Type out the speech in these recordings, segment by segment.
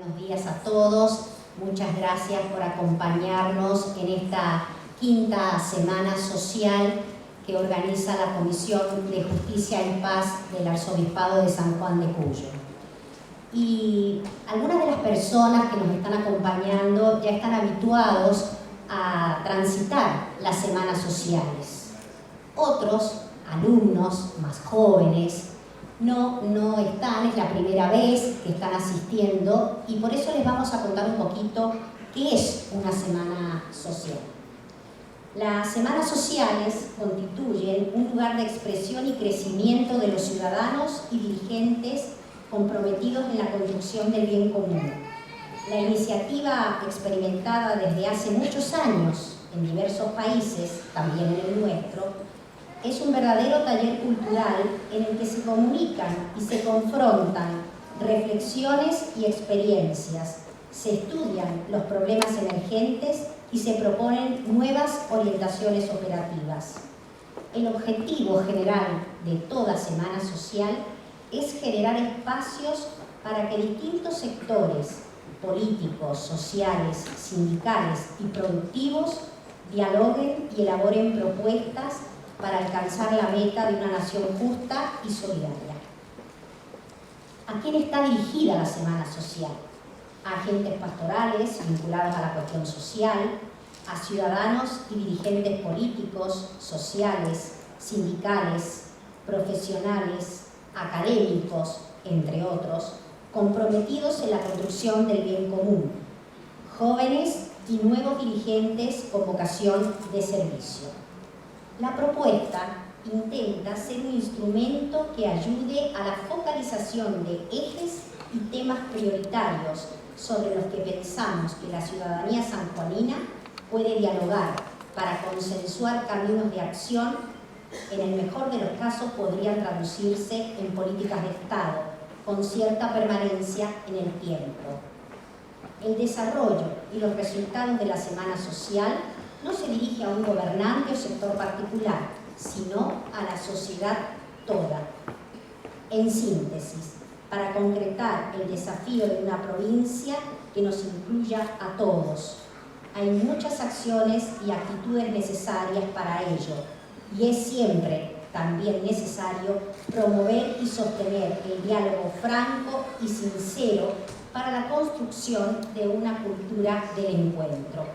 Buenos días a todos. Muchas gracias por acompañarnos en esta quinta semana social que organiza la Comisión de Justicia y Paz del Arzobispado de San Juan de Cuyo. Y algunas de las personas que nos están acompañando ya están habituados a transitar las semanas sociales. Otros, alumnos más jóvenes, no están, es la primera vez que están asistiendo y por eso les vamos a contar un poquito qué es una semana social. Las semanas sociales constituyen un lugar de expresión y crecimiento de los ciudadanos y dirigentes comprometidos en la construcción del bien común. La iniciativa experimentada desde hace muchos años en diversos países, también en el nuestro, es un verdadero taller cultural en el que se comunican y se confrontan reflexiones y experiencias, se estudian los problemas emergentes y se proponen nuevas orientaciones operativas. El objetivo general de toda semana social es generar espacios para que distintos sectores políticos, sociales, sindicales y productivos dialoguen y elaboren propuestas para alcanzar la meta de una nación justa y solidaria. ¿A quién está dirigida la semana social? A agentes pastorales vinculados a la cuestión social, a ciudadanos y dirigentes políticos, sociales, sindicales, profesionales, académicos, entre otros, comprometidos en la construcción del bien común, jóvenes y nuevos dirigentes con vocación de servicio. La propuesta intenta ser un instrumento que ayude a la focalización de ejes y temas prioritarios sobre los que pensamos que la ciudadanía sanjuanina puede dialogar para consensuar caminos de acción. En el mejor de los casos podrían traducirse en políticas de Estado con cierta permanencia en el tiempo. El desarrollo y los resultados de la semana social no se dirige a un gobernante o sector particular, sino a la sociedad toda. En síntesis, para concretar el desafío de una provincia que nos incluya a todos, hay muchas acciones y actitudes necesarias para ello, y es siempre también necesario promover y sostener el diálogo franco y sincero para la construcción de una cultura del encuentro.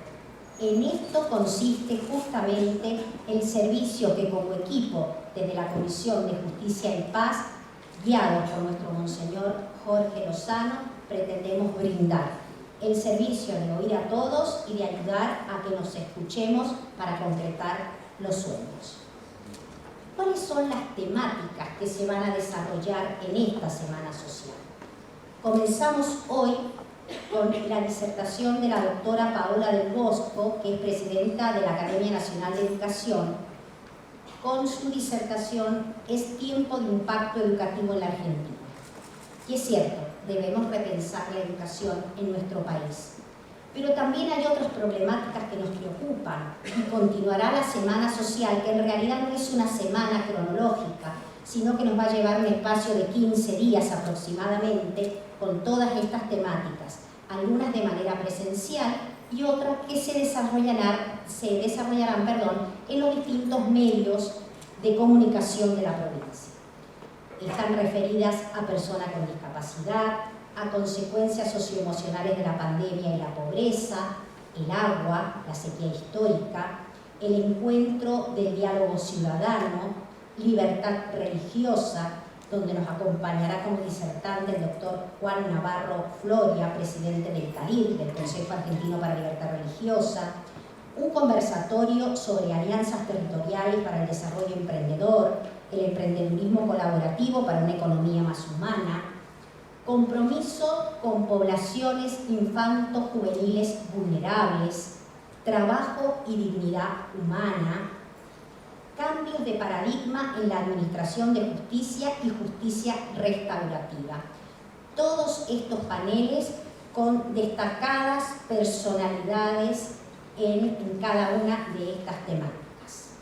En esto consiste justamente el servicio que como equipo desde la Comisión de Justicia y Paz, guiados por nuestro Monseñor Jorge Lozano, pretendemos brindar. El servicio de oír a todos y de ayudar a que nos escuchemos para concretar los sueños. ¿Cuáles son las temáticas que se van a desarrollar en esta Semana Social? Comenzamos hoy con la disertación de la doctora Paola del Bosco, que es presidenta de la Academia Nacional de Educación, con su disertación ¿Es tiempo de impacto educativo en la Argentina? Y es cierto, debemos repensar la educación en nuestro país. Pero también hay otras problemáticas que nos preocupan y continuará la semana social, que en realidad no es una semana cronológica, sino que nos va a llevar un espacio de 15 días aproximadamente con todas estas temáticas, algunas de manera presencial y otras que se desarrollarán en los distintos medios de comunicación de la provincia. Están referidas a personas con discapacidad, a consecuencias socioemocionales de la pandemia y la pobreza, el agua, la sequía histórica, el encuentro del diálogo ciudadano, libertad religiosa, donde nos acompañará como disertante el doctor Juan Navarro Floria, presidente del CALIR, del Consejo Argentino para la Libertad Religiosa, un conversatorio sobre alianzas territoriales para el desarrollo emprendedor, el emprendedurismo colaborativo para una economía más humana, compromiso con poblaciones infanto-juveniles vulnerables, trabajo y dignidad humana, cambios de paradigma en la administración de justicia y justicia restaurativa. Todos estos paneles con destacadas personalidades en cada una de estas temáticas.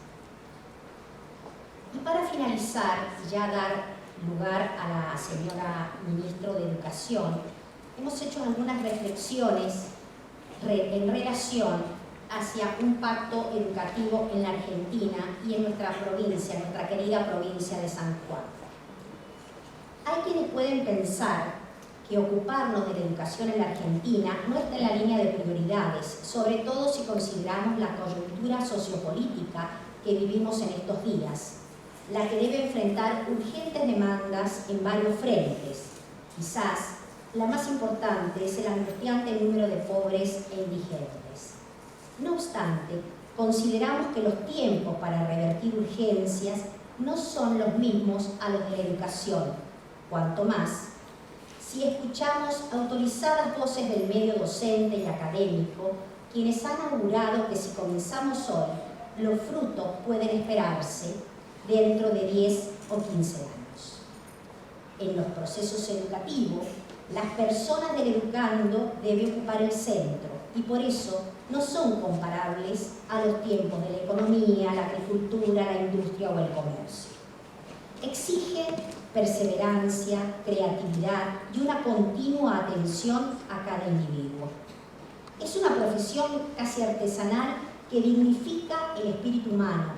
Y para finalizar, ya dar lugar a la señora Ministro de Educación, hemos hecho algunas reflexiones en relación hacia un pacto educativo en la Argentina y en nuestra provincia, nuestra querida provincia de San Juan. Hay quienes pueden pensar que ocuparnos de la educación en la Argentina no está en la línea de prioridades, sobre todo si consideramos la coyuntura sociopolítica que vivimos en estos días, la que debe enfrentar urgentes demandas en varios frentes. Quizás la más importante es el angustiante número de pobres e indigentes. No obstante, consideramos que los tiempos para revertir urgencias no son los mismos a los de la educación, cuanto más si escuchamos autorizadas voces del medio docente y académico, quienes han augurado que si comenzamos hoy, los frutos pueden esperarse dentro de 10 o 15 años. En los procesos educativos, las personas del educando deben ocupar el centro y por eso no son comparables a los tiempos de la economía, la agricultura, la industria o el comercio. Exigen perseverancia, creatividad y una continua atención a cada individuo. Es una profesión casi artesanal que dignifica el espíritu humano,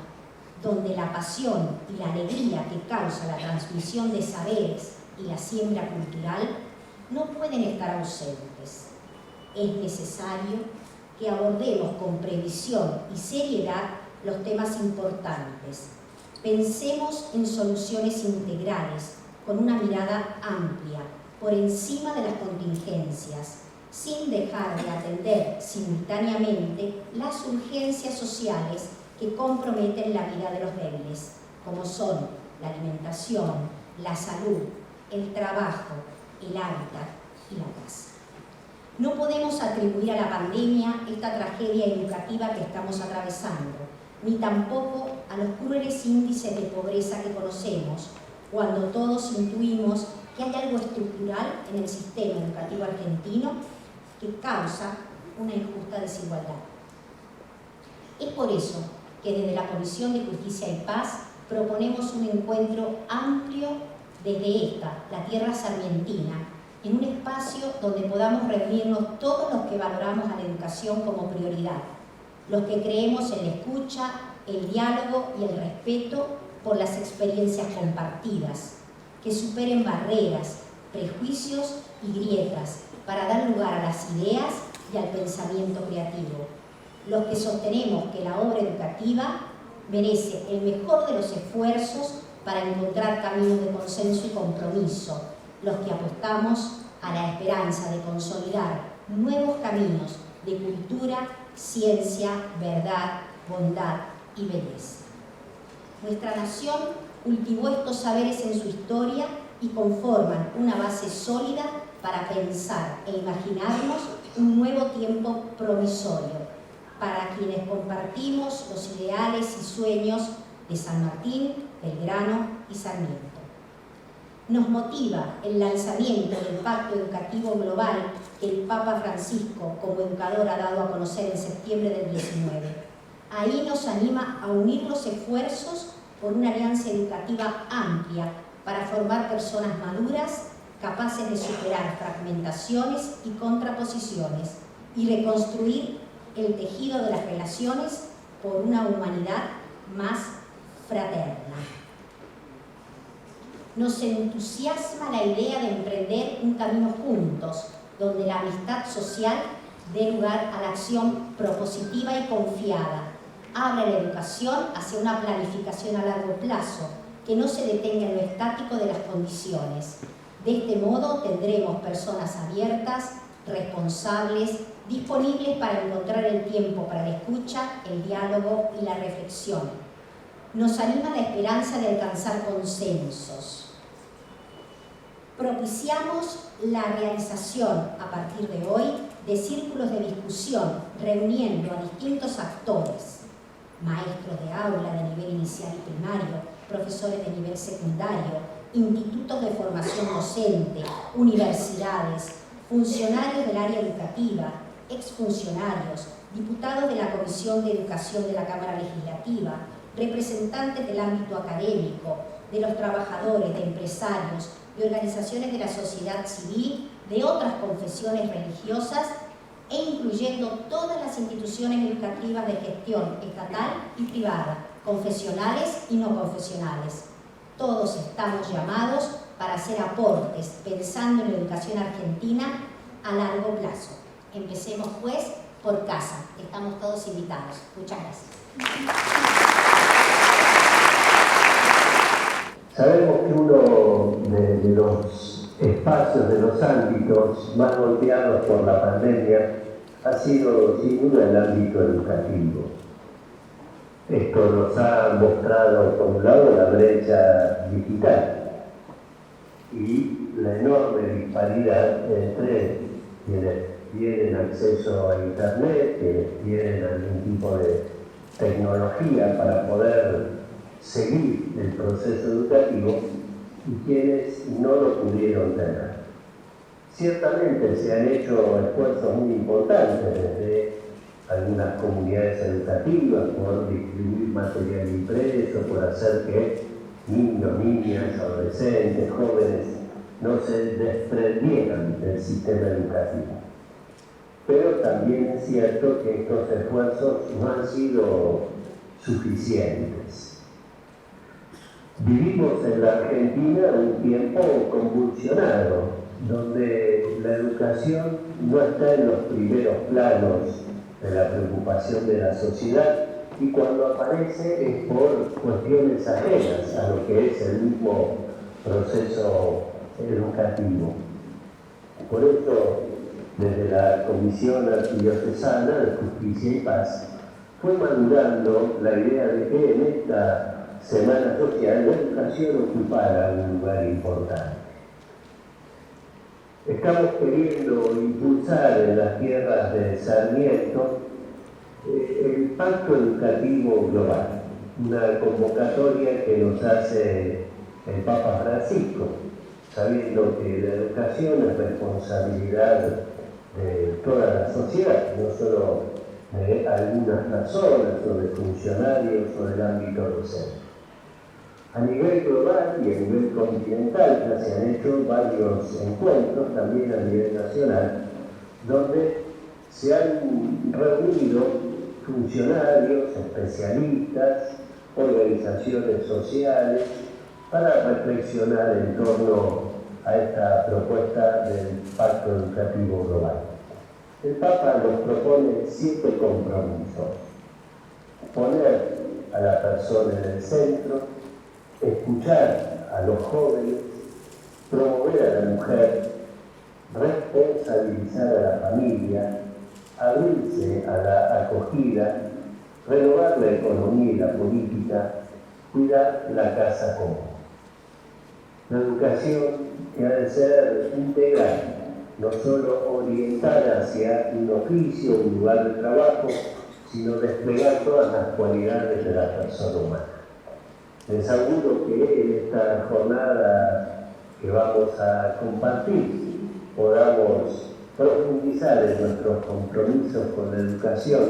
donde la pasión y la alegría que causa la transmisión de saberes y la siembra cultural no pueden estar ausentes. Es necesario que abordemos con previsión y seriedad los temas importantes. Pensemos en soluciones integrales, con una mirada amplia, por encima de las contingencias, sin dejar de atender simultáneamente las urgencias sociales que comprometen la vida de los débiles, como son la alimentación, la salud, el trabajo, el hábitat y la casa. No podemos atribuir a la pandemia esta tragedia educativa que estamos atravesando, ni tampoco a los crueles índices de pobreza que conocemos, cuando todos intuimos que hay algo estructural en el sistema educativo argentino que causa una injusta desigualdad. Es por eso que desde la Comisión de Justicia y Paz proponemos un encuentro amplio desde esta, la tierra sarmientina, en un espacio donde podamos reunirnos todos los que valoramos a la educación como prioridad, los que creemos en la escucha, el diálogo y el respeto por las experiencias compartidas, que superen barreras, prejuicios y grietas para dar lugar a las ideas y al pensamiento creativo, los que sostenemos que la obra educativa merece el mejor de los esfuerzos para encontrar caminos de consenso y compromiso, los que apostamos a la esperanza de consolidar nuevos caminos de cultura, ciencia, verdad, bondad y belleza. Nuestra nación cultivó estos saberes en su historia y conforman una base sólida para pensar e imaginarnos un nuevo tiempo promisorio para quienes compartimos los ideales y sueños de San Martín, Belgrano y Sarmiento. Nos motiva el lanzamiento del Pacto Educativo Global que el Papa Francisco como educador ha dado a conocer en septiembre del 19. Ahí nos anima a unir los esfuerzos por una alianza educativa amplia para formar personas maduras, capaces de superar fragmentaciones y contraposiciones y reconstruir el tejido de las relaciones por una humanidad más fraterna. Nos entusiasma la idea de emprender un camino juntos, donde la amistad social dé lugar a la acción propositiva y confiada. Abre la educación hacia una planificación a largo plazo, que no se detenga en lo estático de las condiciones. De este modo tendremos personas abiertas, responsables, disponibles para encontrar el tiempo para la escucha, el diálogo y la reflexión. Nos anima la esperanza de alcanzar consensos. Propiciamos la realización, a partir de hoy, de círculos de discusión, reuniendo a distintos actores, maestros de aula de nivel inicial y primario, profesores de nivel secundario, institutos de formación docente, universidades, funcionarios del área educativa, exfuncionarios, diputados de la Comisión de Educación de la Cámara Legislativa, representantes del ámbito académico, de los trabajadores, de empresarios, de organizaciones de la sociedad civil, de otras confesiones religiosas e incluyendo todas las instituciones educativas de gestión estatal y privada, confesionales y no confesionales. Todos estamos llamados para hacer aportes pensando en la educación argentina a largo plazo. Empecemos pues por casa. Estamos todos invitados. Muchas gracias. Sabemos que uno de los espacios, de los ámbitos más golpeados por la pandemia ha sido sin duda el ámbito educativo. Esto nos ha mostrado, por un lado, la brecha digital y la enorme disparidad entre quienes tienen acceso a Internet, quienes tienen algún tipo de tecnología para poder seguir el proceso educativo y quienes no lo pudieron tener. Ciertamente se han hecho esfuerzos muy importantes desde algunas comunidades educativas por distribuir material impreso, por hacer que niños, niñas, adolescentes, jóvenes no se desprendieran del sistema educativo. Pero también es cierto que estos esfuerzos no han sido suficientes. Vivimos en la Argentina un tiempo convulsionado, donde la educación no está en los primeros planos de la preocupación de la sociedad y cuando aparece es por cuestiones ajenas a lo que es el mismo proceso educativo. Por eso, desde la Comisión Arquidiocesana de Justicia y Paz, fue madurando la idea de que en esta Semana Social la educación ocupara un lugar importante. Estamos queriendo impulsar en las tierras de Sarmiento el Pacto Educativo Global, una convocatoria que nos hace el Papa Francisco, sabiendo que la educación es responsabilidad de toda la sociedad, no solo de algunas personas o de funcionarios o del ámbito docente. A nivel global y a nivel continental ya se han hecho varios encuentros, también a nivel nacional, donde se han reunido funcionarios, especialistas, organizaciones sociales, para reflexionar en torno a esta propuesta del Pacto Educativo Global. El Papa nos propone 7 compromisos: poner a la persona en el centro, escuchar a los jóvenes, promover a la mujer, responsabilizar a la familia, abrirse a la acogida, renovar la economía y la política, cuidar la casa común. La educación que ha de ser integral, no solo orientada hacia un oficio, un lugar de trabajo, sino desplegar todas las cualidades de la persona humana. Les aseguro que en esta jornada que vamos a compartir podamos profundizar en nuestros compromisos con la educación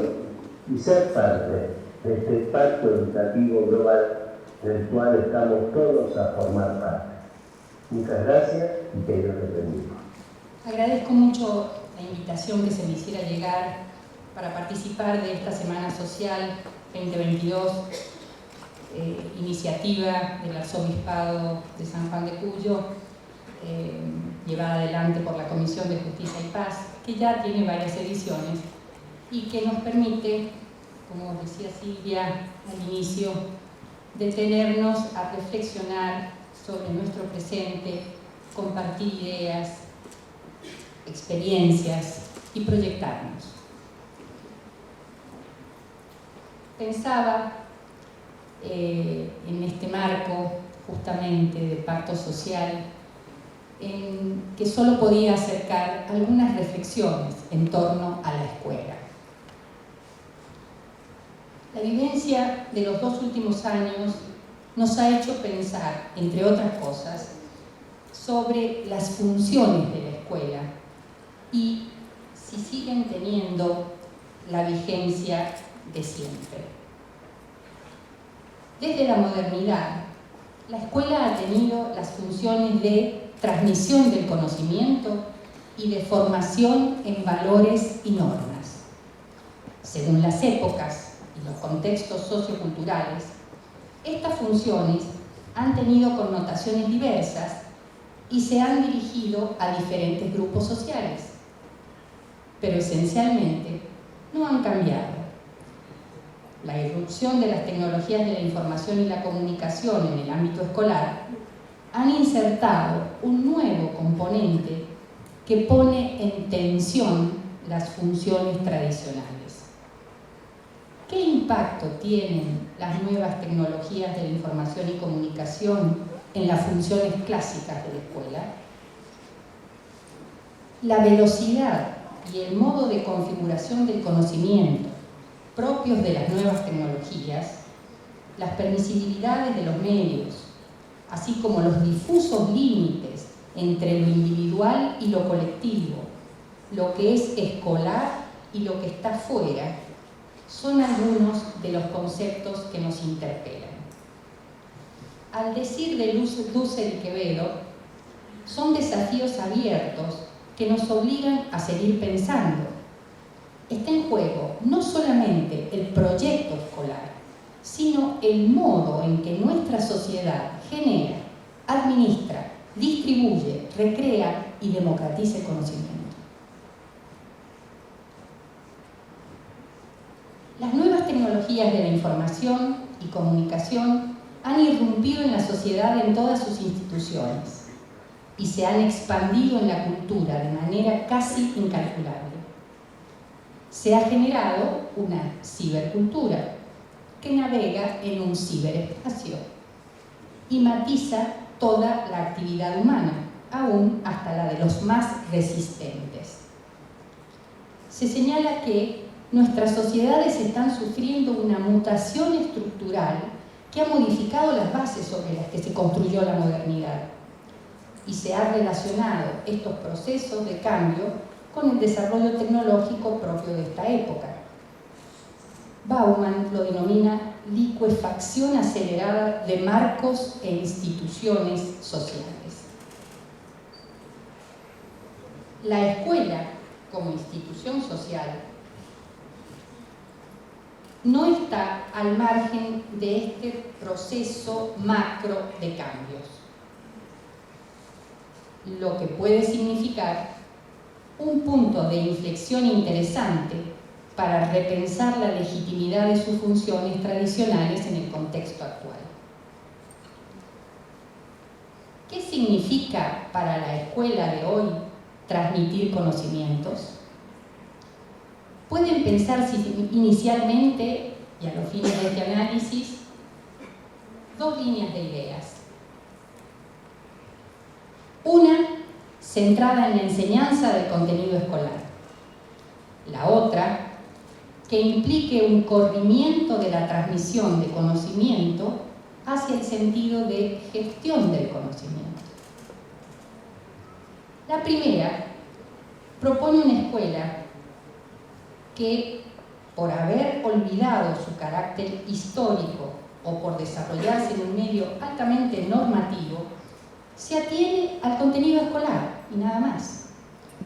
y ser parte de este pacto educativo global del cual estamos todos a formar parte. Muchas gracias y que Dios les bendiga. Agradezco mucho la invitación que se me hiciera llegar para participar de esta Semana Social 2022, iniciativa del Arzobispado de San Juan de Cuyo, llevada adelante por la Comisión de Justicia y Paz, que ya tiene varias ediciones y que nos permite, como decía Silvia al inicio, detenernos a reflexionar sobre nuestro presente, compartir ideas, experiencias y proyectarnos. Pensaba en este marco justamente de pacto social en que solo podía acercar algunas reflexiones en torno a la escuela. La vivencia de los 2 últimos años nos ha hecho pensar, entre otras cosas, sobre las funciones de la escuela y si siguen teniendo la vigencia de siempre. Desde la modernidad, la escuela ha tenido las funciones de transmisión del conocimiento y de formación en valores y normas. Según las épocas y los contextos socioculturales, estas funciones han tenido connotaciones diversas y se han dirigido a diferentes grupos sociales, pero esencialmente no han cambiado. La irrupción de las tecnologías de la información y la comunicación en el ámbito escolar han insertado un nuevo componente que pone en tensión las funciones tradicionales. ¿Qué impacto tienen las nuevas tecnologías de la información y comunicación en las funciones clásicas de la escuela? La velocidad y el modo de configuración del conocimiento propios de las nuevas tecnologías, las permisibilidades de los medios, así como los difusos límites entre lo individual y lo colectivo, lo que es escolar y lo que está fuera, son algunos de los conceptos que nos interpelan. Al decir de Dussel y Quevedo, son desafíos abiertos que nos obligan a seguir pensando. Está en juego no solamente el proyecto escolar, sino el modo en que nuestra sociedad genera, administra, distribuye, recrea y democratiza el conocimiento. Las nuevas tecnologías de la información y comunicación han irrumpido en la sociedad en todas sus instituciones y se han expandido en la cultura de manera casi incalculable. Se ha generado una cibercultura que navega en un ciberespacio y matiza toda la actividad humana, aún hasta la de los más resistentes. Se señala que nuestras sociedades están sufriendo una mutación estructural que ha modificado las bases sobre las que se construyó la modernidad y se ha relacionado estos procesos de cambio con el desarrollo tecnológico propio de esta época. Bauman lo denomina licuefacción acelerada de marcos e instituciones sociales. La escuela, como institución social, no está al margen de este proceso macro de cambios, lo que puede significar un punto de inflexión interesante para repensar la legitimidad de sus funciones tradicionales en el contexto actual. ¿Qué significa para la escuela de hoy transmitir conocimientos? Pueden pensar inicialmente, y a los fines de este análisis, dos líneas de ideas. Una, centrada en la enseñanza del contenido escolar. La otra, que implique un corrimiento de la transmisión de conocimiento hacia el sentido de gestión del conocimiento. La primera propone una escuela que, por haber olvidado su carácter histórico o por desarrollarse en un medio altamente normativo, se atiene al contenido escolar y nada más.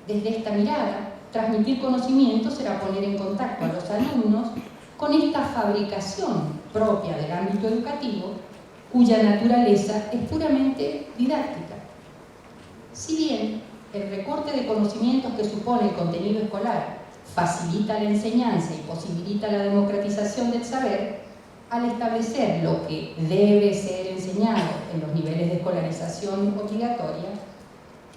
Desde esta mirada, transmitir conocimiento será poner en contacto a los alumnos con esta fabricación propia del ámbito educativo, cuya naturaleza es puramente didáctica. Si bien el recorte de conocimientos que supone el contenido escolar facilita la enseñanza y posibilita la democratización del saber, al establecer lo que debe ser enseñado en los niveles de escolarización obligatoria,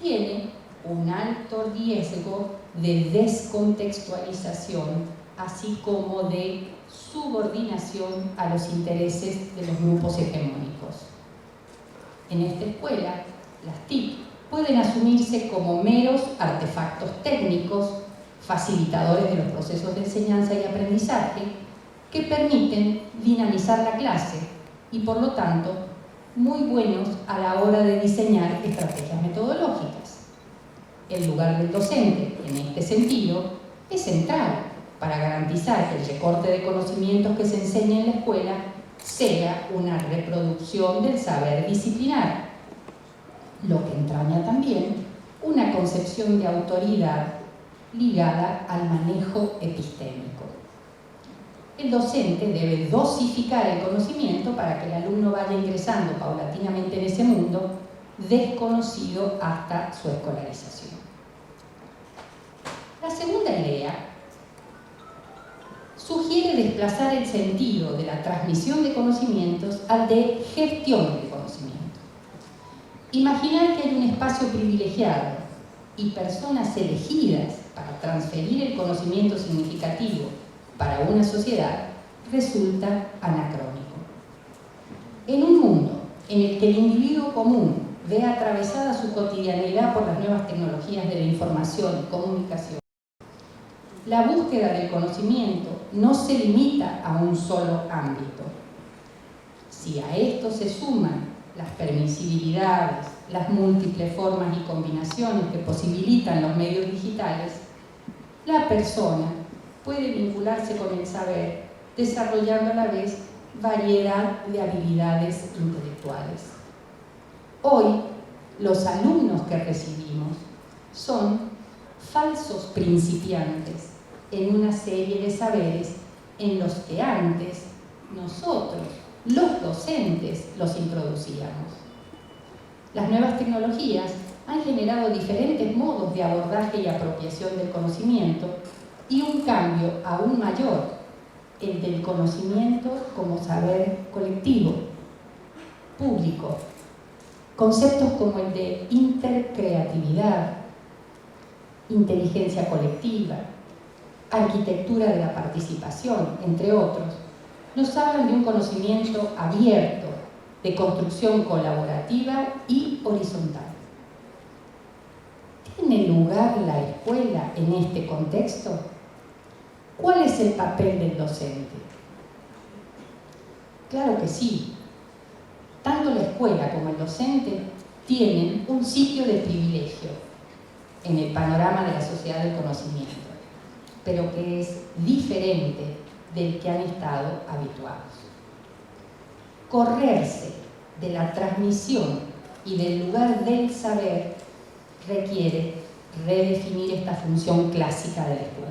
tiene un alto riesgo de descontextualización, así como de subordinación a los intereses de los grupos hegemónicos. En esta escuela, las TIC pueden asumirse como meros artefactos técnicos, facilitadores de los procesos de enseñanza y aprendizaje, que permiten dinamizar la clase y, por lo tanto, muy buenos a la hora de diseñar estrategias metodológicas. El lugar del docente, en este sentido, es central para garantizar que el recorte de conocimientos que se enseña en la escuela sea una reproducción del saber disciplinar, lo que entraña también una concepción de autoridad ligada al manejo epistémico. El docente debe dosificar el conocimiento para que el alumno vaya ingresando paulatinamente en ese mundo desconocido hasta su escolarización. La segunda idea sugiere desplazar el sentido de la transmisión de conocimientos al de gestión del conocimiento. Imaginar que hay un espacio privilegiado y personas elegidas para transferir el conocimiento significativo para una sociedad resulta anacrónico. En un mundo en el que el individuo común ve atravesada su cotidianidad por las nuevas tecnologías de la información y comunicación, la búsqueda del conocimiento no se limita a un solo ámbito. Si a esto se suman las permisibilidades, las múltiples formas y combinaciones que posibilitan los medios digitales, la persona puede vincularse con el saber, desarrollando a la vez variedad de habilidades intelectuales. Hoy, los alumnos que recibimos son falsos principiantes en una serie de saberes en los que antes nosotros, los docentes, los introducíamos. Las nuevas tecnologías han generado diferentes modos de abordaje y apropiación del conocimiento y un cambio aún mayor, el del conocimiento como saber colectivo, público. Conceptos como el de intercreatividad, inteligencia colectiva, arquitectura de la participación, entre otros, nos hablan de un conocimiento abierto, de construcción colaborativa y horizontal. ¿Tiene lugar la escuela en este contexto? ¿Cuál es el papel del docente? Claro que sí. Tanto la escuela como el docente tienen un sitio de privilegio en el panorama de la sociedad del conocimiento, pero que es diferente del que han estado habituados. Correrse de la transmisión y del lugar del saber requiere redefinir esta función clásica de la escuela.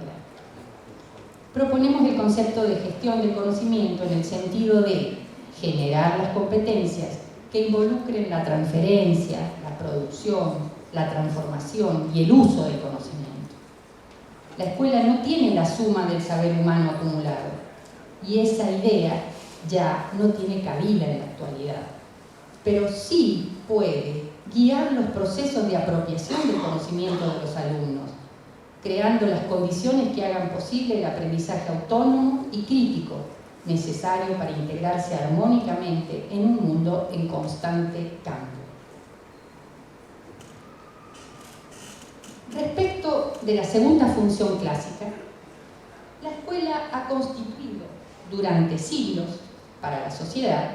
Proponemos el concepto de gestión del conocimiento en el sentido de generar las competencias que involucren la transferencia, la producción, la transformación y el uso del conocimiento. La escuela no tiene la suma del saber humano acumulado y esa idea ya no tiene cabida en la actualidad, pero sí puede guiar los procesos de apropiación del conocimiento de los alumnos, creando las condiciones que hagan posible el aprendizaje autónomo y crítico necesario para integrarse armónicamente en un mundo en constante cambio. Respecto de la segunda función clásica, la escuela ha constituido durante siglos para la sociedad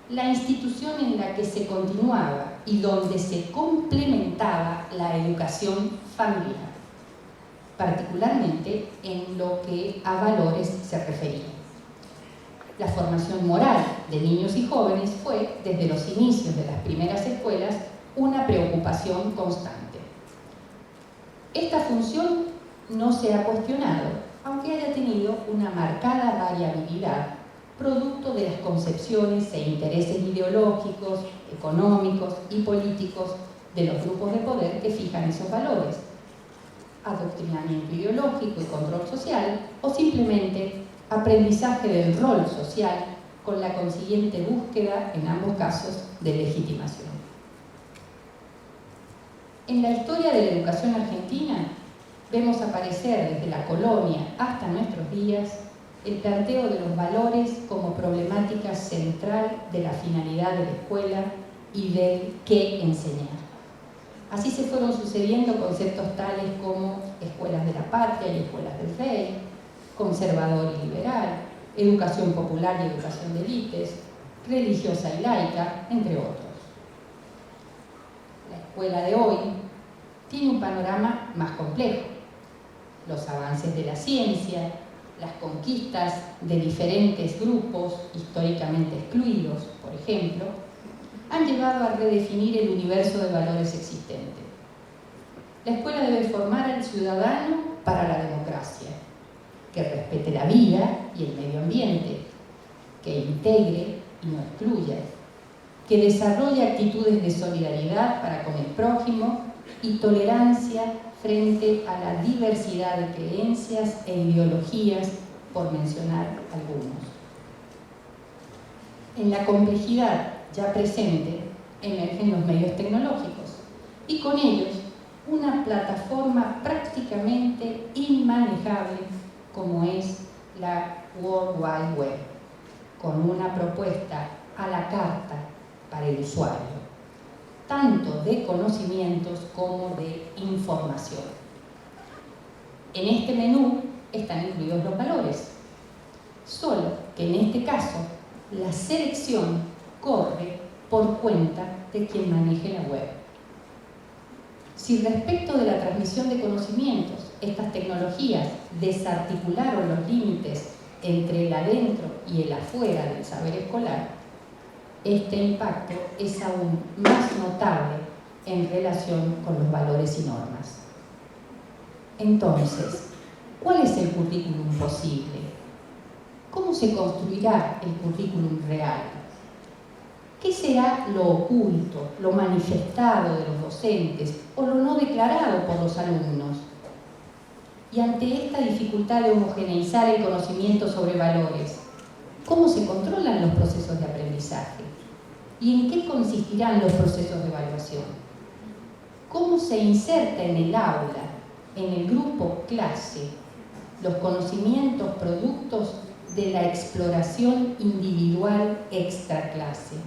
la institución en la que se continuaba y donde se complementaba la educación familiar, particularmente en lo que a valores se refería. La formación moral de niños y jóvenes fue, desde los inicios de las primeras escuelas, una preocupación constante. Esta función no se ha cuestionado, aunque haya tenido una marcada variabilidad, producto de las concepciones e intereses ideológicos, económicos y políticos de los grupos de poder que fijan esos valores, adoctrinamiento ideológico y control social, o simplemente aprendizaje del rol social con la consiguiente búsqueda, en ambos casos, de legitimación. En la historia de la educación argentina vemos aparecer desde la colonia hasta nuestros días el planteo de los valores como problemática central de la finalidad de la escuela y del qué enseñar. Así se fueron sucediendo conceptos tales como escuelas de la patria y escuelas del rey, conservador y liberal, educación popular y educación de élites, religiosa y laica, entre otros. La escuela de hoy tiene un panorama más complejo. Los avances de la ciencia, las conquistas de diferentes grupos históricamente excluidos, por ejemplo, han llevado a redefinir el universo de valores existente. La escuela debe formar al ciudadano para la democracia, que respete la vida y el medio ambiente, que integre y no excluya, que desarrolle actitudes de solidaridad para con el prójimo y tolerancia frente a la diversidad de creencias e ideologías, por mencionar algunos. En la complejidad ya presente emergen los medios tecnológicos y con ellos una plataforma prácticamente inmanejable como es la World Wide Web, con una propuesta a la carta para el usuario, tanto de conocimientos como de información. En este menú están incluidos los valores, solo que en este caso la selección corre por cuenta de quien maneje la web. Si respecto de la transmisión de conocimientos, estas tecnologías desarticularon los límites entre el adentro y el afuera del saber escolar, este impacto es aún más notable en relación con los valores y normas. Entonces, ¿cuál es el currículum posible? ¿Cómo se construirá el currículum real? ¿Qué será lo oculto, lo manifestado de los docentes o lo no declarado por los alumnos? Y ante esta dificultad de homogeneizar el conocimiento sobre valores, ¿cómo se controlan los procesos de aprendizaje? ¿Y en qué consistirán los procesos de evaluación? ¿Cómo se inserta en el aula, en el grupo clase, los conocimientos productos de la exploración individual extraclase?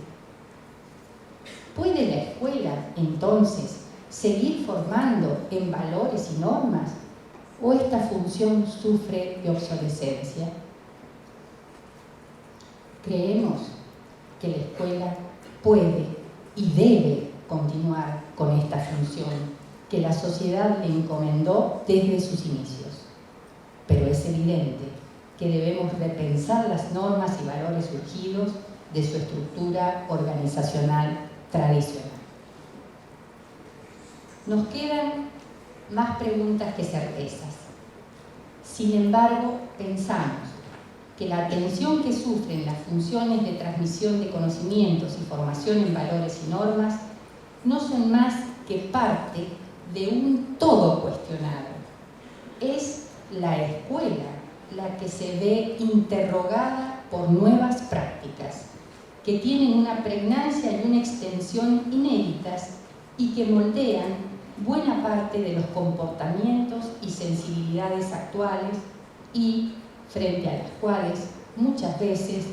¿Puede la escuela, entonces, seguir formando en valores y normas? ¿O esta función sufre de obsolescencia? Creemos que la escuela puede y debe continuar con esta función que la sociedad le encomendó desde sus inicios. Pero es evidente que debemos repensar las normas y valores surgidos de su estructura organizacional tradicional. Nos quedan más preguntas que certezas. Sin embargo, pensamos que la atención que sufren las funciones de transmisión de conocimientos y formación en valores y normas no son más que parte de un todo cuestionado. Es la escuela la que se ve interrogada por nuevas prácticas que tienen una pregnancia y una extensión inéditas y que moldean buena parte de los comportamientos y sensibilidades actuales y frente a las cuales muchas veces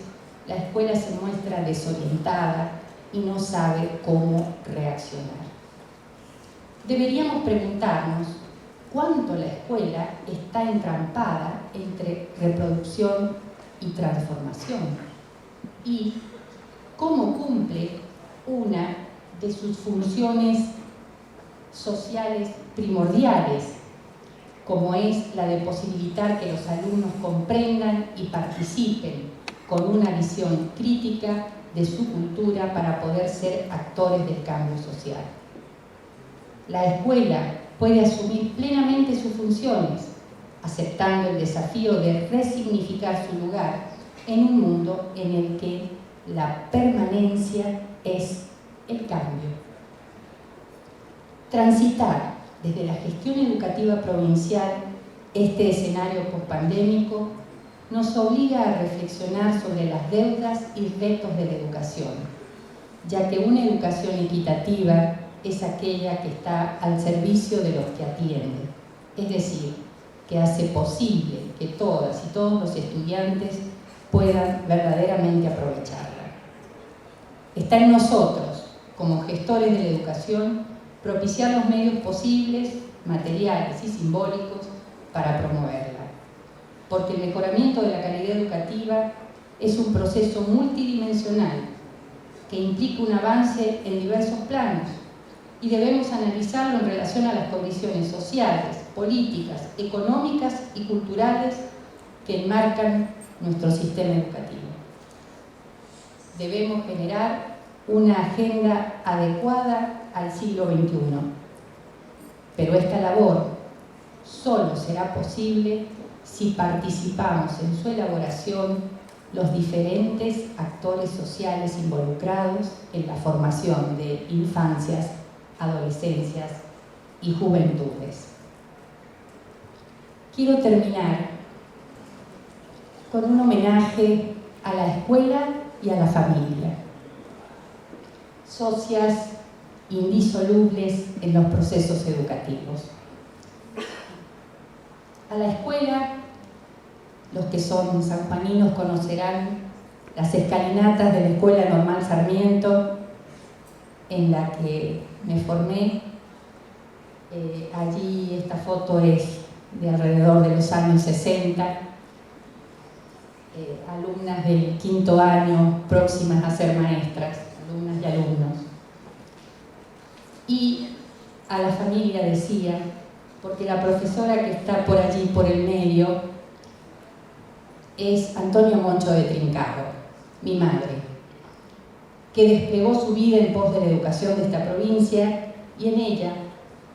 la escuela se muestra desorientada y no sabe cómo reaccionar. Deberíamos preguntarnos cuánto la escuela está entrampada entre reproducción y transformación y cómo cumple una de sus funciones sociales primordiales, como es la de posibilitar que los alumnos comprendan y participen con una visión crítica de su cultura para poder ser actores del cambio social. La escuela puede asumir plenamente sus funciones, aceptando el desafío de resignificar su lugar en un mundo en el que la permanencia es el cambio. Transitar desde la gestión educativa provincial este escenario pospandémico nos obliga a reflexionar sobre las deudas y retos de la educación, ya que una educación equitativa es aquella que está al servicio de los que atiende, es decir, que hace posible que todas y todos los estudiantes puedan verdaderamente aprovecharla. Está en nosotros, como gestores de la educación, propiciar los medios posibles, materiales y simbólicos para promoverla. Porque el mejoramiento de la calidad educativa es un proceso multidimensional que implica un avance en diversos planos y debemos analizarlo en relación a las condiciones sociales, políticas, económicas y culturales que enmarcan nuestro sistema educativo. Debemos generar una agenda adecuada al siglo XXI. pero esta labor solo será posible si participamos en su elaboración los diferentes actores sociales involucrados en la formación de infancias, adolescencias y juventudes. Quiero terminar con un homenaje a la escuela y a la familia, socias indisolubles en los procesos educativos. A la escuela, los que son sanjuaninos conocerán las escalinatas de la Escuela Normal Sarmiento, en la que me formé. Allí esta foto es de alrededor de los años 60. Alumnas del quinto año próximas a ser maestras, alumnas y alumnos. Y a la familia decía, porque la profesora que está por allí, por el medio, es Antonio Moncho de Trincado, mi madre, que desplegó su vida en pos de la educación de esta provincia, y en ella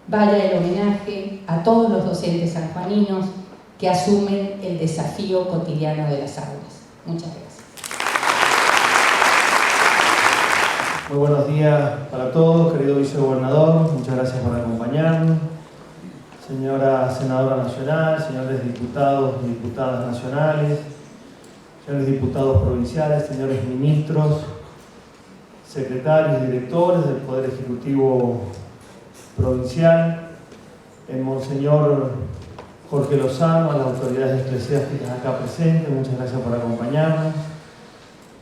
vaya el homenaje a todos los docentes sanjuaninos que asumen el desafío cotidiano de las aulas. Muchas gracias. Muy buenos días para todos, querido vicegobernador, muchas gracias por acompañarnos. Señora senadora nacional, señores diputados y diputadas nacionales, señores diputados provinciales, señores ministros, secretarios y directores del Poder Ejecutivo Provincial, el Monseñor Jorge Lozano, a las autoridades eclesiásticas acá presentes, muchas gracias por acompañarnos,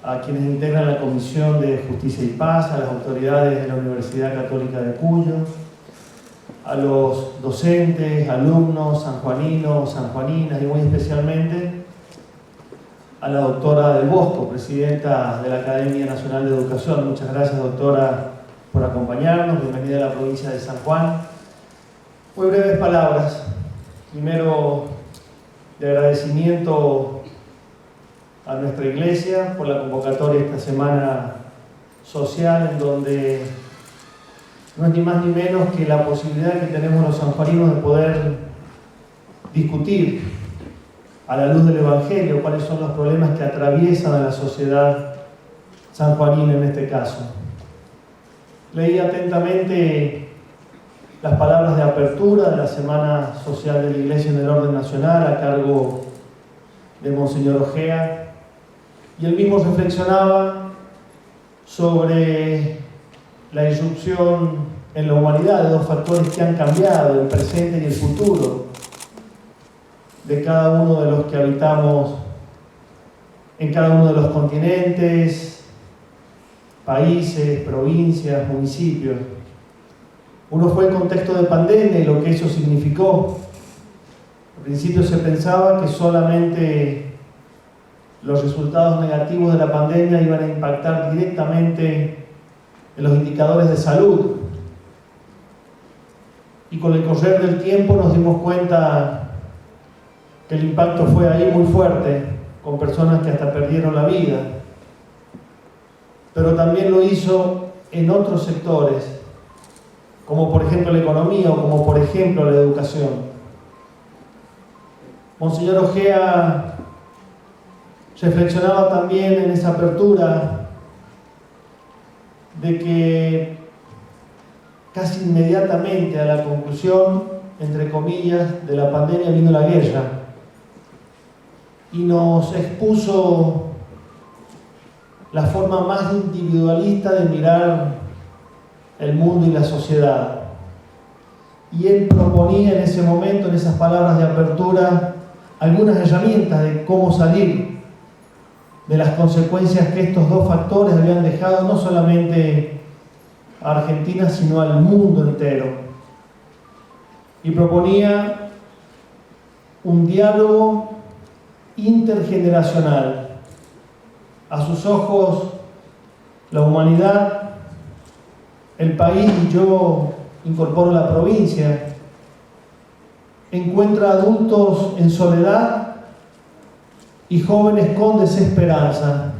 a quienes integran la Comisión de Justicia y Paz, a las autoridades de la Universidad Católica de Cuyo, a los docentes, alumnos, sanjuaninos, sanjuaninas y muy especialmente a la doctora Del Bosco, presidenta de la Academia Nacional de Educación. Muchas gracias, doctora, por acompañarnos. Bienvenida a la provincia de San Juan. Muy breves palabras. Primero, de agradecimiento a nuestra iglesia por la convocatoria esta semana social, en donde no es ni más ni menos que la posibilidad que tenemos los sanjuaninos de poder discutir a la luz del Evangelio cuáles son los problemas que atraviesan a la sociedad sanjuanina en este caso. Leí atentamente las palabras de apertura de la Semana Social de la Iglesia en el orden nacional a cargo de Monseñor Ojea, y él mismo reflexionaba sobre la irrupción en la humanidad de dos factores que han cambiado el presente y el futuro de cada uno de los que habitamos en cada uno de los continentes, países, provincias, municipios. Uno fue el contexto de pandemia y lo que eso significó. Al principio se pensaba que solamente los resultados negativos de la pandemia iban a impactar directamente en los indicadores de salud. Y con el correr del tiempo nos dimos cuenta que el impacto fue ahí muy fuerte, con personas que hasta perdieron la vida. Pero también lo hizo en otros sectores, como por ejemplo la economía o como por ejemplo la educación. Monseñor Ojea reflexionaba también en esa apertura de que casi inmediatamente a la conclusión, entre comillas, de la pandemia vino la guerra y nos expuso la forma más individualista de mirar el mundo y la sociedad. Y él proponía en ese momento, en esas palabras de apertura, algunas herramientas de cómo salir de las consecuencias que estos dos factores habían dejado no solamente a Argentina, sino al mundo entero. Y proponía un diálogo intergeneracional. A sus ojos, la humanidad, el país, y yo incorporo la provincia, encuentra adultos en soledad y jóvenes con desesperanza.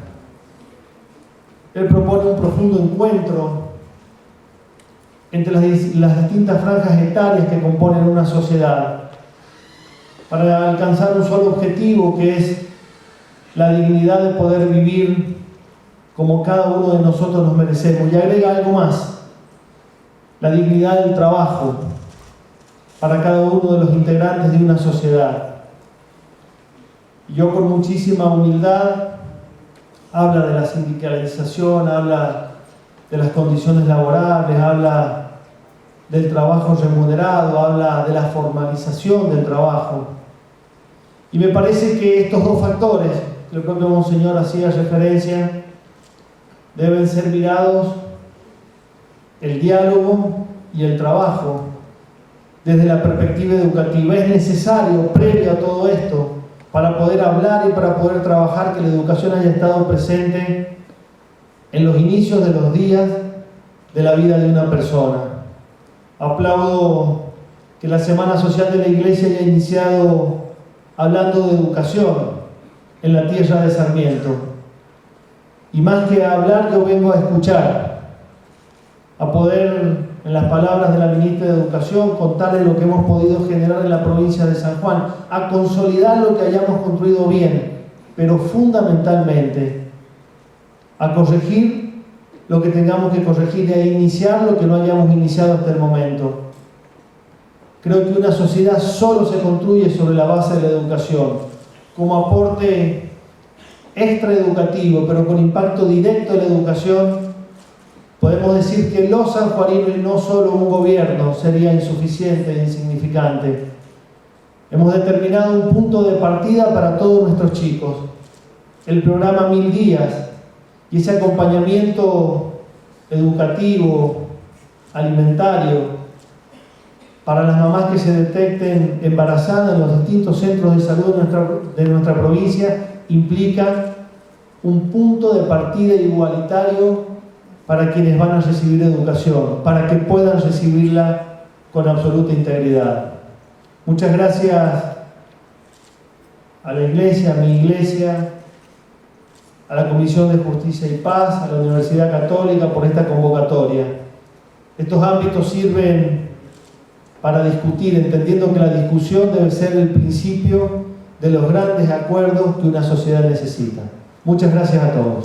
Él propone un profundo encuentro entre las distintas franjas etarias que componen una sociedad, para alcanzar un solo objetivo, que es la dignidad de poder vivir como cada uno de nosotros nos merecemos. Y agrega algo más: la dignidad del trabajo para cada uno de los integrantes de una sociedad. Yo, con muchísima humildad, habla de la sindicalización, habla de las condiciones laborables, habla del trabajo remunerado, habla de la formalización del trabajo. Y me parece que estos dos factores, que el propio Monseñor hacía referencia, deben ser mirados, el diálogo y el trabajo, desde la perspectiva educativa. Es necesario, previo a todo esto, para poder hablar y para poder trabajar, que la educación haya estado presente en los inicios de los días de la vida de una persona. Aplaudo que la Semana Social de la Iglesia haya iniciado hablando de educación en la tierra de Sarmiento. Y más que a hablar, yo vengo a escuchar, a poder, en las palabras de la ministra de Educación, contarles lo que hemos podido generar en la provincia de San Juan, a consolidar lo que hayamos construido bien, pero fundamentalmente a corregir lo que tengamos que corregir y a iniciar lo que no hayamos iniciado hasta el momento. Creo que una sociedad solo se construye sobre la base de la educación, como aporte extraeducativo, pero con impacto directo en la educación. Podemos decir que los sanjuaninos, y no solo un gobierno, sería insuficiente e insignificante. Hemos determinado un punto de partida para todos nuestros chicos: el programa 1000 días y ese acompañamiento educativo, alimentario, para las mamás que se detecten embarazadas en los distintos centros de salud de nuestra provincia, implica un punto de partida igualitario para quienes van a recibir educación, para que puedan recibirla con absoluta integridad. Muchas gracias a la Iglesia, a mi Iglesia, a la Comisión de Justicia y Paz, a la Universidad Católica por esta convocatoria. Estos ámbitos sirven para discutir, entendiendo que la discusión debe ser el principio de los grandes acuerdos que una sociedad necesita. Muchas gracias a todos.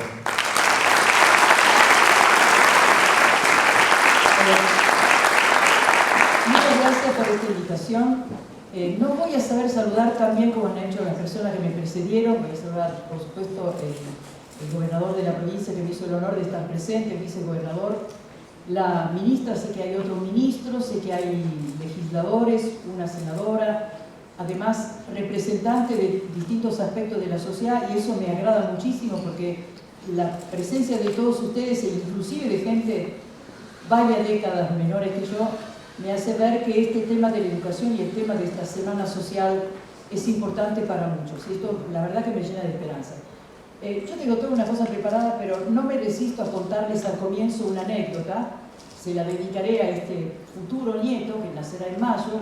Muchas gracias por esta invitación. No voy a saber saludar tan bien como han hecho las personas que me precedieron. Voy a saludar, por supuesto, el gobernador de la provincia, que me hizo el honor de estar presente, el vicegobernador, la ministra, sé que hay otros ministros, sé que hay legisladores, una senadora, además representantes de distintos aspectos de la sociedad, y eso me agrada muchísimo porque la presencia de todos ustedes, e inclusive de gente varias décadas menores que yo, me hace ver que este tema de la educación y el tema de esta semana social es importante para muchos. Y esto, la verdad, que me llena de esperanza. Yo tengo toda una cosa preparada, pero no me resisto a contarles al comienzo una anécdota. Se la dedicaré a este futuro nieto que nacerá en mayo.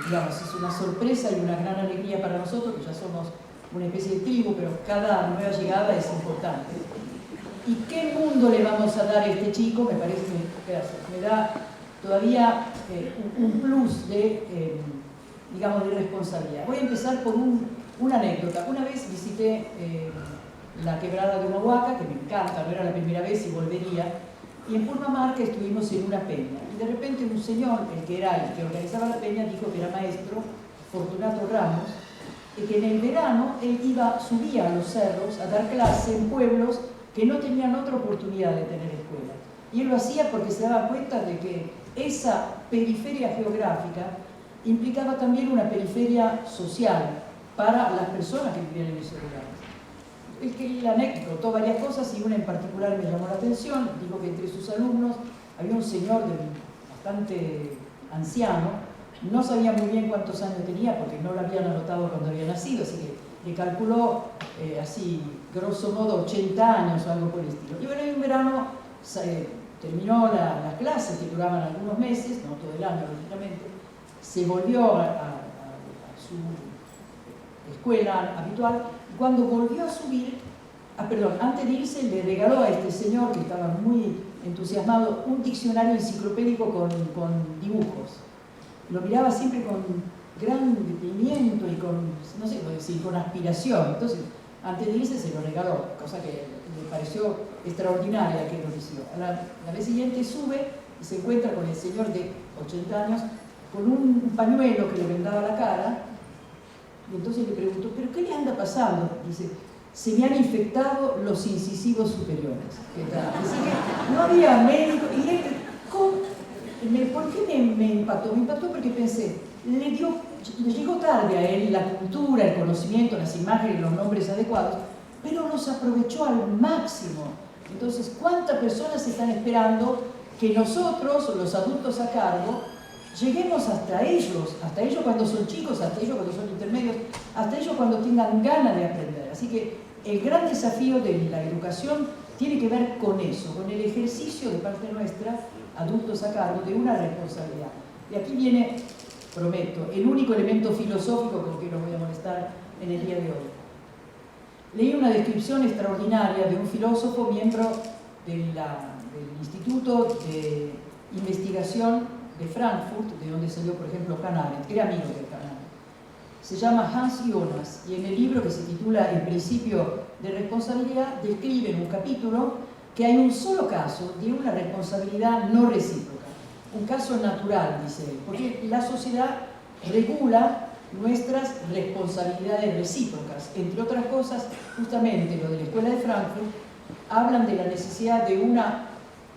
Digamos, es una sorpresa y una gran alegría para nosotros, que ya somos una especie de tribu, pero cada nueva llegada es importante. ¿Y qué mundo le vamos a dar a este chico? Me parece que me da todavía un plus de, digamos, de responsabilidad. Voy a empezar por una anécdota. Una vez visité la quebrada de Humahuaca, que me encanta, no era la primera vez y volvería, y en Purmamarca estuvimos en una peña. Y de repente un señor, el que organizaba la peña, dijo que era maestro, Fortunato Ramos, y que en el verano él subía a los cerros a dar clase en pueblos que no tenían otra oportunidad de tener escuela. Y él lo hacía porque se daba cuenta de que esa periferia geográfica implicaba también una periferia social para las personas que vivían en esos lugares. Él anecdotó varias cosas y una en particular me llamó la atención. Dijo que entre sus alumnos había un señor bastante anciano, no sabía muy bien cuántos años tenía porque no lo habían anotado cuando había nacido, así que le calculó así, grosso modo, 80 años o algo por el estilo. Y bueno, en un verano terminó las clases, que duraban algunos meses, no todo el año, lógicamente, se volvió a su escuela habitual. Cuando volvió a subir, antes de irse, le regaló a este señor, que estaba muy entusiasmado, un diccionario enciclopédico con dibujos. Lo miraba siempre con gran detenimiento y con, no sé cómo decir, con aspiración. Entonces, antes de irse se lo regaló, cosa que le pareció extraordinaria que lo hizo. La vez siguiente sube y se encuentra con el señor de 80 años con un pañuelo que le vendaba la cara, y entonces le preguntó, ¿pero qué le anda pasando? Dice, se me han infectado los incisivos superiores. Así que no había médico, y él, ¿por qué me impactó? Me impactó porque pensé, le llegó tarde a él la cultura, el conocimiento, las imágenes, los nombres adecuados, pero los aprovechó al máximo. Entonces, ¿cuántas personas están esperando que nosotros, los adultos a cargo, lleguemos hasta ellos cuando son chicos, hasta ellos cuando son intermedios, hasta ellos cuando tengan ganas de aprender? Así que el gran desafío de la educación tiene que ver con eso, con el ejercicio de parte nuestra, adultos a cargo, de una responsabilidad. Y aquí viene, prometo, el único elemento filosófico con que los voy a molestar en el día de hoy. Leí una descripción extraordinaria de un filósofo, miembro del Instituto de Investigación de Frankfurt, de donde salió, por ejemplo, Hannah Arendt, era amigo de Hannah Arendt. Se llama Hans Jonas, y en el libro que se titula El principio de responsabilidad, describe en un capítulo que hay un solo caso de una responsabilidad no recíproca, un caso natural, dice él, porque la sociedad regula nuestras responsabilidades recíprocas. Entre otras cosas, justamente lo de la Escuela de Frankfurt, hablan de la necesidad de una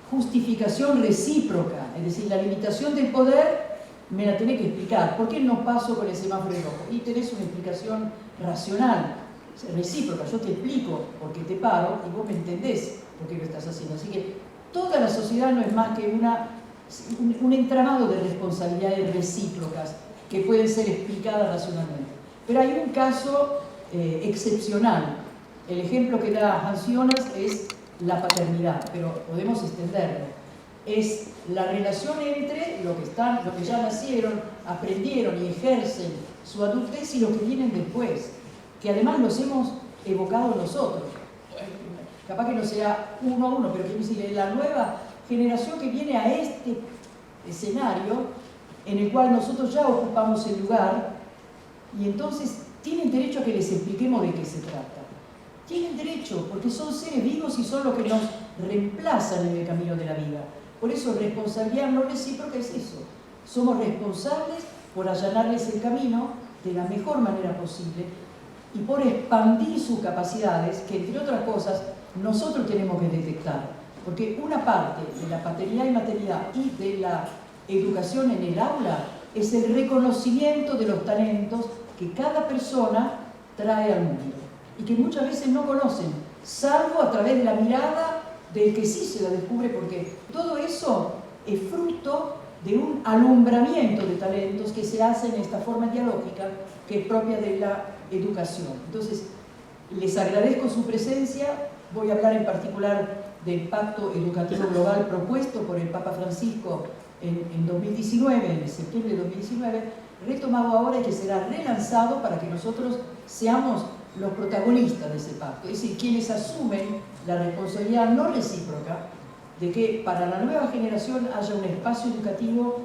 justificación recíproca, es decir, la limitación del poder me la tenés que explicar. ¿Por qué no paso con el semáforo rojo? Y tenés una explicación racional, recíproca. Yo te explico por qué te paro y vos me entendés por qué lo estás haciendo. Así que toda la sociedad no es más que un entramado de responsabilidades recíprocas que pueden ser explicadas racionalmente. Pero hay un caso excepcional. El ejemplo que da Hans Jonas es la paternidad, pero podemos extenderlo. Es la relación entre los que ya nacieron, aprendieron y ejercen su adultez y los que vienen después, que además los hemos evocado nosotros. Capaz que no sea uno a uno, pero quiero decir, la nueva generación que viene a este escenario en el cual nosotros ya ocupamos el lugar, y entonces tienen derecho a que les expliquemos de qué se trata. Tienen derecho, porque son seres vivos y son los que nos reemplazan en el camino de la vida. Por eso, responsabilidad no recíproca es eso. Somos responsables por allanarles el camino de la mejor manera posible y por expandir sus capacidades, que entre otras cosas nosotros tenemos que detectar. Porque una parte de la paternidad y maternidad y de la educación en el aula es el reconocimiento de los talentos que cada persona trae al mundo y que muchas veces no conocen, salvo a través de la mirada del que sí se la descubre, porque todo eso es fruto de un alumbramiento de talentos que se hace en esta forma dialógica que es propia de la educación. Entonces, les agradezco su presencia. Voy a hablar en particular del Pacto Educativo Global propuesto por el Papa Francisco en 2019, en septiembre de 2019, retomado ahora y que será relanzado para que nosotros seamos los protagonistas de ese pacto, es decir, quienes asumen la responsabilidad no recíproca de que para la nueva generación haya un espacio educativo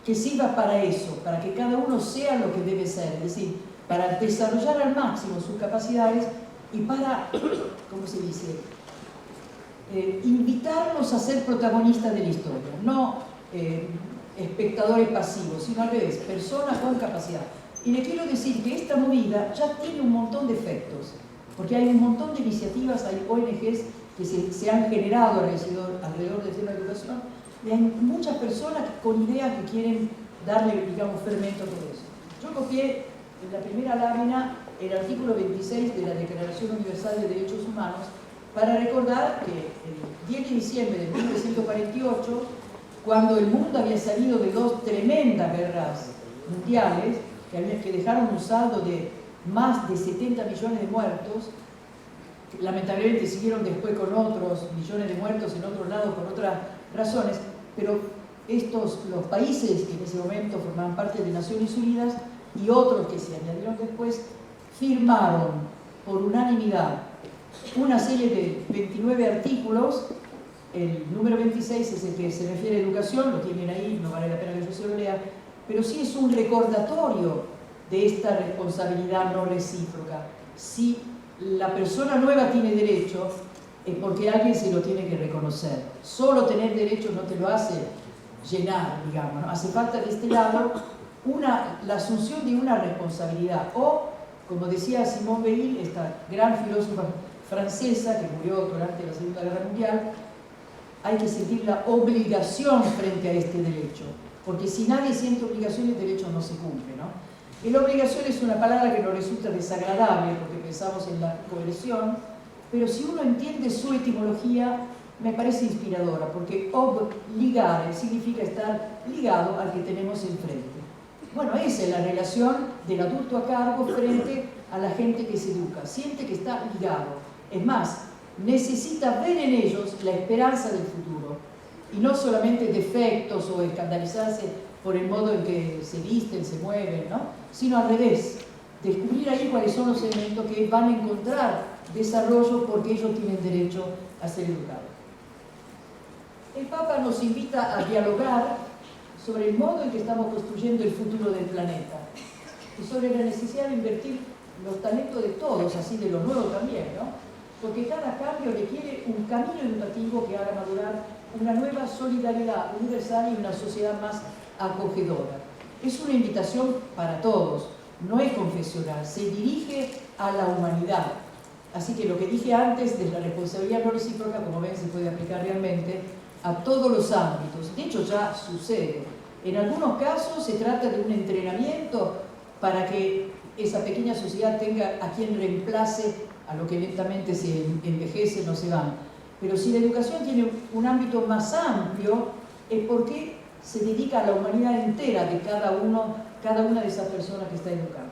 que sirva para eso, para que cada uno sea lo que debe ser, es decir, para desarrollar al máximo sus capacidades y para, ¿cómo se dice?, invitarnos a ser protagonistas de la historia, no espectadores pasivos, sino al revés, personas con capacidad. Y le quiero decir que esta movida ya tiene un montón de efectos, porque hay un montón de iniciativas, hay ONGs que se han generado alrededor de la educación, y hay muchas personas con ideas que quieren darle, digamos, fermento a todo eso. Yo copié en la primera lámina el artículo 26 de la Declaración Universal de Derechos Humanos para recordar que el 10 de diciembre de 1948, cuando el mundo había salido de dos tremendas guerras mundiales, que dejaron un saldo de más de 70 millones de muertos, que lamentablemente siguieron después con otros millones de muertos en otros lados por otras razones, pero los países que en ese momento formaban parte de Naciones Unidas y otros que se añadieron después, firmaron por unanimidad una serie de 29 artículos El número 26 es el que se refiere a educación, lo tienen ahí, no vale la pena que yo se lo lea, pero sí es un recordatorio de esta responsabilidad no recíproca. Si la persona nueva tiene derecho, es porque alguien se lo tiene que reconocer. Solo tener derecho no te lo hace llenar, digamos, ¿no? Hace falta de este lado la asunción de una responsabilidad. O, como decía Simone Weil, esta gran filósofa francesa que murió durante la Segunda Guerra Mundial, hay que sentir la obligación frente a este derecho, porque si nadie siente obligación, el derecho no se cumple, ¿no? Y la obligación es una palabra que nos resulta desagradable porque pensamos en la coerción, pero si uno entiende su etimología, me parece inspiradora, porque obligare significa estar ligado al que tenemos enfrente. Bueno, esa es la relación del adulto a cargo frente a la gente que se educa. Siente que está ligado. Es más, necesita ver en ellos la esperanza del futuro y no solamente defectos o escandalizarse por el modo en que se visten, se mueven, ¿no? Sino al revés, descubrir ahí cuáles son los elementos que van a encontrar desarrollo porque ellos tienen derecho a ser educados. El Papa nos invita a dialogar sobre el modo en que estamos construyendo el futuro del planeta y sobre la necesidad de invertir los talentos de todos, así de los nuevos también, ¿no? Porque cada cambio requiere un camino educativo que haga madurar una nueva solidaridad universal y una sociedad más acogedora. Es una invitación para todos, no es confesional, se dirige a la humanidad. Así que lo que dije antes de la responsabilidad no recíproca, como ven, se puede aplicar realmente a todos los ámbitos. De hecho, ya sucede. En algunos casos se trata de un entrenamiento para que esa pequeña sociedad tenga a quien reemplace a lo que lentamente se envejece, no se van. Pero si la educación tiene un ámbito más amplio, es porque se dedica a la humanidad entera de cada una de esas personas que está educando.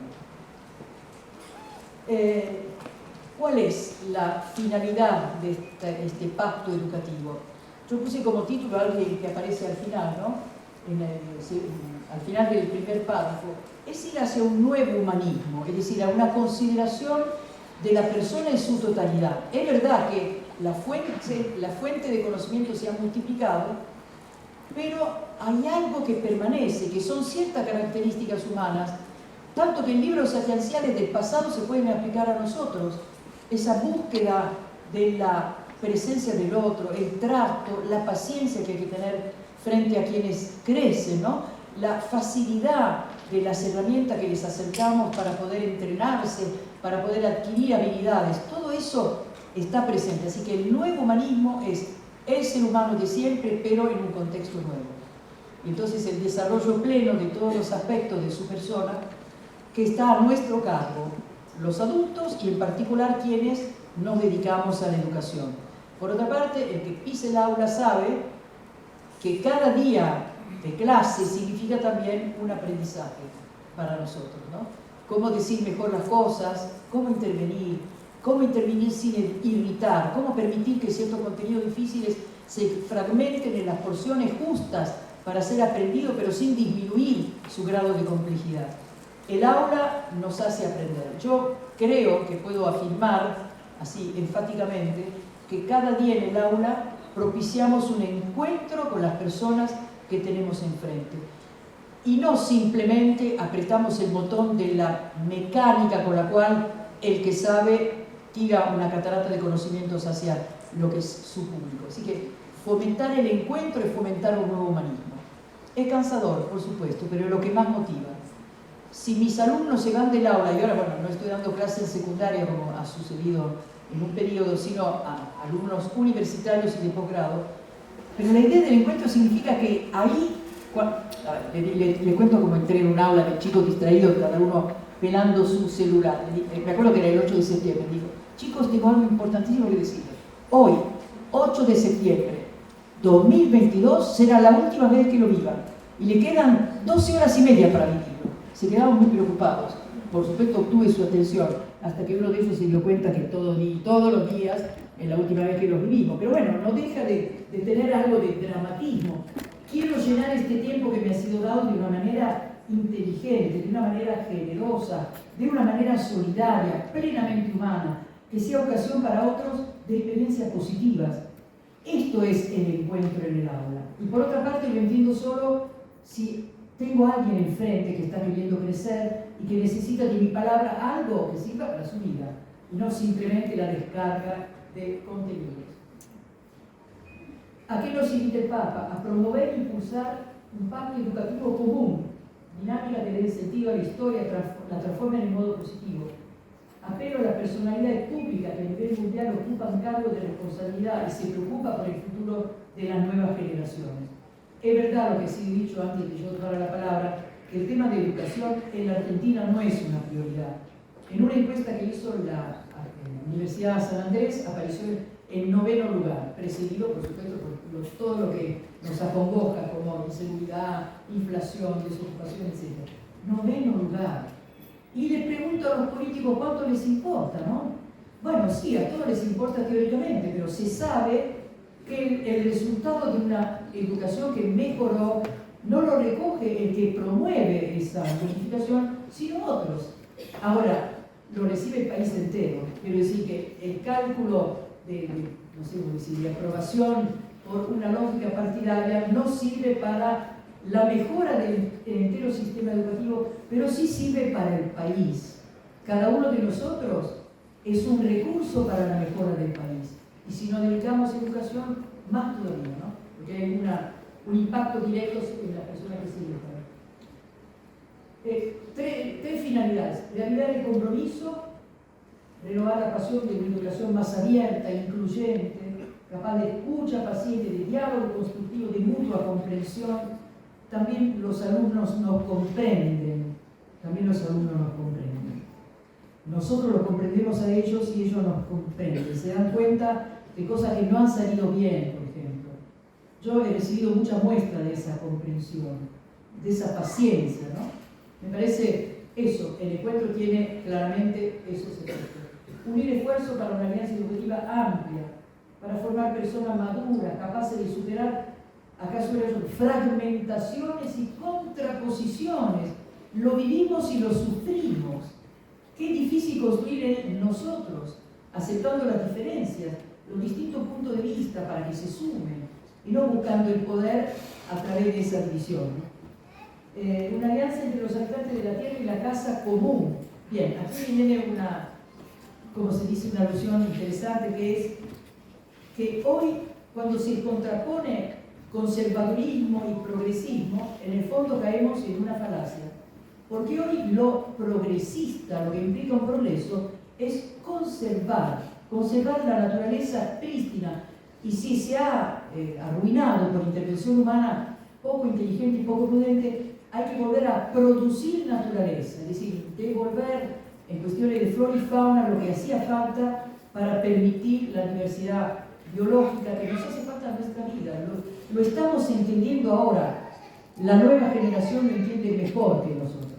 ¿Cuál es la finalidad de este pacto educativo? Yo puse como título algo que aparece al final, ¿no? Al final del primer párrafo, es ir hacia un nuevo humanismo, es decir, a una consideración de la persona en su totalidad. Es verdad que la fuente de conocimiento se ha multiplicado, pero hay algo que permanece, que son ciertas características humanas, tanto que en libros sapienciales del pasado se pueden aplicar a nosotros. Esa búsqueda de la presencia del otro, el trato, la paciencia que hay que tener frente a quienes crecen, ¿no? La facilidad de las herramientas que les acercamos para poder entrenarse, para poder adquirir habilidades, todo eso está presente. Así que el nuevo humanismo es el ser humano de siempre, pero en un contexto nuevo. Y entonces el desarrollo pleno de todos los aspectos de su persona que está a nuestro cargo, los adultos y en particular quienes nos dedicamos a la educación. Por otra parte, el que pise el aula sabe que cada día de clase significa también un aprendizaje para nosotros, ¿no? Cómo decir mejor las cosas, cómo intervenir sin irritar, cómo permitir que ciertos contenidos difíciles se fragmenten en las porciones justas para ser aprendido, pero sin disminuir su grado de complejidad. El aula nos hace aprender. Yo creo que puedo afirmar, así enfáticamente, que cada día en el aula propiciamos un encuentro con las personas que tenemos enfrente. Y no simplemente apretamos el botón de la mecánica con la cual el que sabe tira una catarata de conocimientos hacia lo que es su público. Así que fomentar el encuentro es fomentar un nuevo humanismo. Es cansador, por supuesto, pero es lo que más motiva. Si mis alumnos se van del aula, y ahora, bueno, no estoy dando clases en secundaria como ha sucedido en un periodo, sino a alumnos universitarios y de posgrado, pero la idea del encuentro significa que ahí, le cuento cómo entré en un aula de chicos distraídos, cada uno pelando su celular. Me acuerdo que era el 8 de septiembre, me dijo, chicos, tengo algo importantísimo que decirles. Hoy, 8 de septiembre 2022, será la última vez que lo vivan, y le quedan 12 horas y media para vivirlo. Se quedaban muy preocupados. Por supuesto, obtuve su atención, hasta que uno de ellos se dio cuenta que todos los días es la última vez que los vivimos. Pero bueno, no deja de tener algo de dramatismo. Quiero llenar este tiempo que me ha sido dado de una manera inteligente, de una manera generosa, de una manera solidaria, plenamente humana, que sea ocasión para otros de experiencias positivas. Esto es el encuentro en el aula. Y por otra parte, lo entiendo solo si tengo a alguien enfrente que está queriendo crecer y que necesita de mi palabra algo que sirva para su vida, y no simplemente la descarga de contenidos. ¿A qué nos invita el Papa? A promover e impulsar un pacto educativo común, dinámica que dé sentido a la historia, la transforma en modo positivo. Apelo a las personalidades públicas que a nivel mundial ocupan cargos de responsabilidad y se preocupan por el futuro de las nuevas generaciones. Es verdad lo que sí he dicho antes de yo tomar la palabra, que el tema de educación en la Argentina no es una prioridad. En una encuesta que hizo la Universidad de San Andrés apareció en 9º lugar, precedido por supuesto por todo lo que nos acongoja como inseguridad, inflación, desocupación, etc. 9º lugar. Y les pregunto a los políticos cuánto les importa, ¿no? Bueno, sí, a todos les importa teóricamente, pero se sabe que el resultado de una educación que mejoró no lo recoge el que promueve esa modificación, sino otros. Ahora, lo recibe el país entero. Quiero decir que el cálculo no sé cómo decir, de aprobación por una lógica partidaria no sirve para la mejora del entero sistema educativo, pero sí sirve para el país. Cada uno de nosotros es un recurso para la mejora del país. Y si nos dedicamos a educación, más todavía, ¿no? Porque hay un impacto directo en las personas que se educan. Tres finalidades. Realizar el compromiso, renovar la pasión de una educación más abierta, incluyente, capaz de escucha paciente, de diálogo constructivo, de mutua comprensión. También los alumnos nos comprenden. Nosotros los comprendemos a ellos y ellos nos comprenden. Se dan cuenta de cosas que no han salido bien, por ejemplo. Yo he recibido muchas muestras de esa comprensión, de esa paciencia, ¿no? Me parece eso, el encuentro tiene claramente esos efectos. Unir esfuerzos para una alianza educativa amplia, para formar personas maduras, capaces de superar, acá suele fragmentaciones y contraposiciones. Lo vivimos y lo sufrimos. Qué difícil construir en nosotros, aceptando las diferencias, los distintos puntos de vista para que se sumen, y no buscando el poder a través de esa división, ¿no? Una alianza entre los habitantes de la tierra y la casa común. Bien, aquí viene como se dice, una alusión interesante, que es que hoy, cuando se contrapone conservadurismo y progresismo, en el fondo caemos en una falacia. Porque hoy lo progresista, lo que implica un progreso, es conservar la naturaleza prístina. Y si se ha arruinado por intervención humana poco inteligente y poco prudente, hay que volver a producir naturaleza, es decir, devolver en cuestiones de flora y fauna lo que hacía falta para permitir la diversidad biológica que nos hace falta en nuestra vida. Lo estamos entendiendo ahora. La nueva generación lo entiende mejor que nosotros.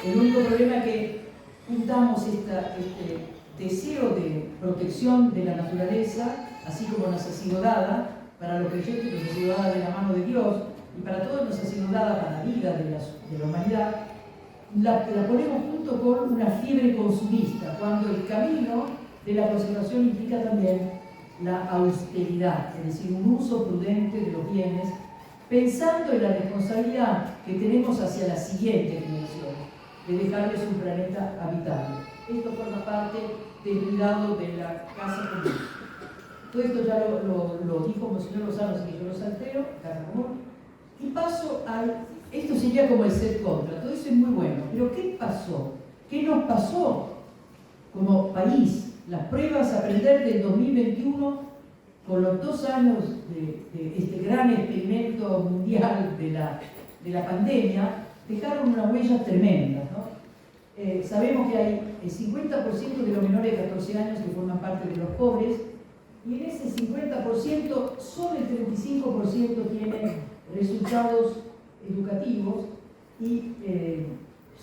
El único problema es que juntamos este deseo de protección de la naturaleza, así como nos ha sido dada, para los creyentes nos ha sido dada de la mano de Dios, y para todos nos ha sido dada para la vida de la humanidad, la ponemos junto con una fiebre consumista, cuando el camino de la conservación implica también la austeridad, es decir, un uso prudente de los bienes, pensando en la responsabilidad que tenemos hacia la siguiente generación, de dejarles un planeta habitable. Esto forma parte del cuidado de la casa común. Todo esto ya lo dijo Monseñor Lozano, así que yo lo salteo, casa común. Y paso esto sería como el set contra, todo eso es muy bueno, pero ¿qué pasó? ¿Qué nos pasó como país? Las pruebas a aprender del 2021, con los 2 años de este gran experimento mundial de la pandemia, dejaron una huella tremenda, ¿no? Sabemos que hay el 50% de los menores de 14 años que forman parte de los pobres, y en ese 50% solo el 35% tiene resultados educativos y, el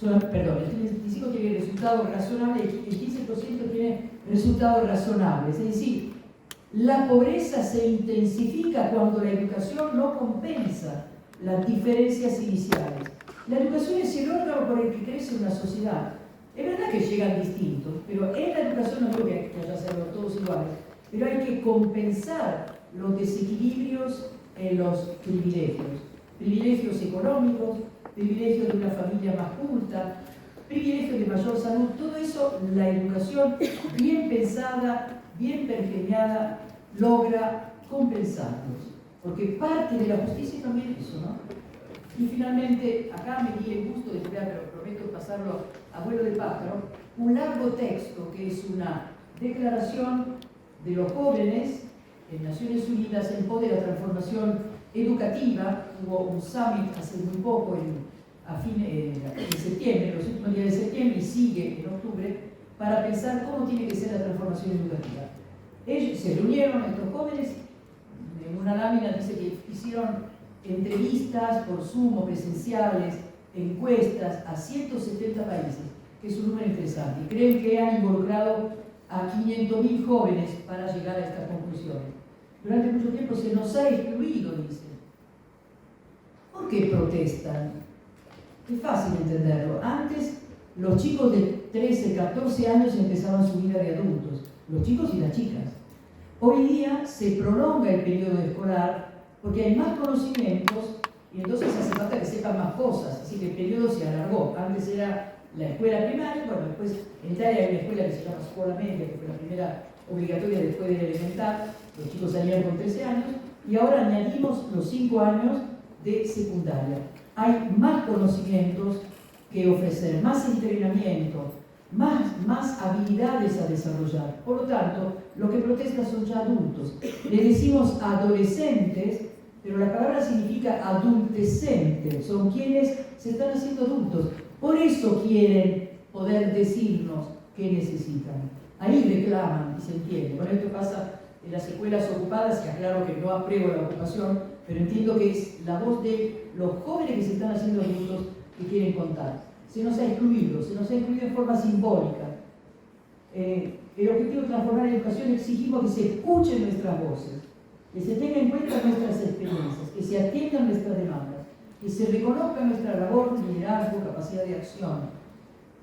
35% tiene resultados razonables, el 15% tiene resultados razonables. Es decir, la pobreza se intensifica cuando la educación no compensa las diferencias iniciales. La educación es el órgano por el que crece una sociedad. Es verdad que llegan distintos, pero en la educación no creo que haya que hacerlo todos iguales, pero hay que compensar los desequilibrios en los privilegios. Privilegios económicos, privilegios de una familia más culta, privilegios de mayor salud, todo eso la educación bien pensada, bien pergeñada, logra compensarlos. Porque parte de la justicia también es eso, ¿no? Y finalmente, acá me di el gusto de estudiar, pero prometo pasarlo a vuelo de pájaro, un largo texto que es una declaración de los jóvenes en Naciones Unidas en pos de la transformación educativa. Hubo un summit hace muy poco, en septiembre, los últimos días de septiembre, y sigue en octubre, para pensar cómo tiene que ser la transformación educativa. Ellos se reunieron, estos jóvenes, en una lámina dice que hicieron entrevistas por Zoom o presenciales, encuestas a 170 países, que es un número interesante. Y creen que han involucrado a 500.000 jóvenes para llegar a estas conclusiones. Durante mucho tiempo se nos ha excluido, dicen. ¿Por qué protestan? Es fácil entenderlo. Antes, los chicos de 13, 14 años empezaban su vida de adultos, los chicos y las chicas. Hoy día se prolonga el periodo escolar porque hay más conocimientos y entonces hace falta que sepan más cosas, así que el periodo se alargó. Antes era la escuela primaria, bueno, después en Italia hay una escuela que se llama escuela media, que fue la primera obligatoria después del elemental, los chicos salían con 13 años, y ahora añadimos los 5 años de secundaria. Hay más conocimientos que ofrecer, más entrenamiento, más habilidades a desarrollar. Por lo tanto, lo que protestan son ya adultos. Le decimos adolescentes, pero la palabra significa adultecentes, son quienes se están haciendo adultos. Por eso quieren poder decirnos qué necesitan. Ahí reclaman y se entiende. Bueno, esto pasa en las escuelas ocupadas, que aclaro que no apruebo la ocupación, pero entiendo que es la voz de los jóvenes que se están haciendo adultos que quieren contar. Se nos ha excluido en forma simbólica. El objetivo de transformar la educación, exigimos que se escuchen nuestras voces, que se tengan en cuenta nuestras experiencias, que se atiendan nuestras demandas, que se reconozca nuestra labor, liderazgo, capacidad de acción.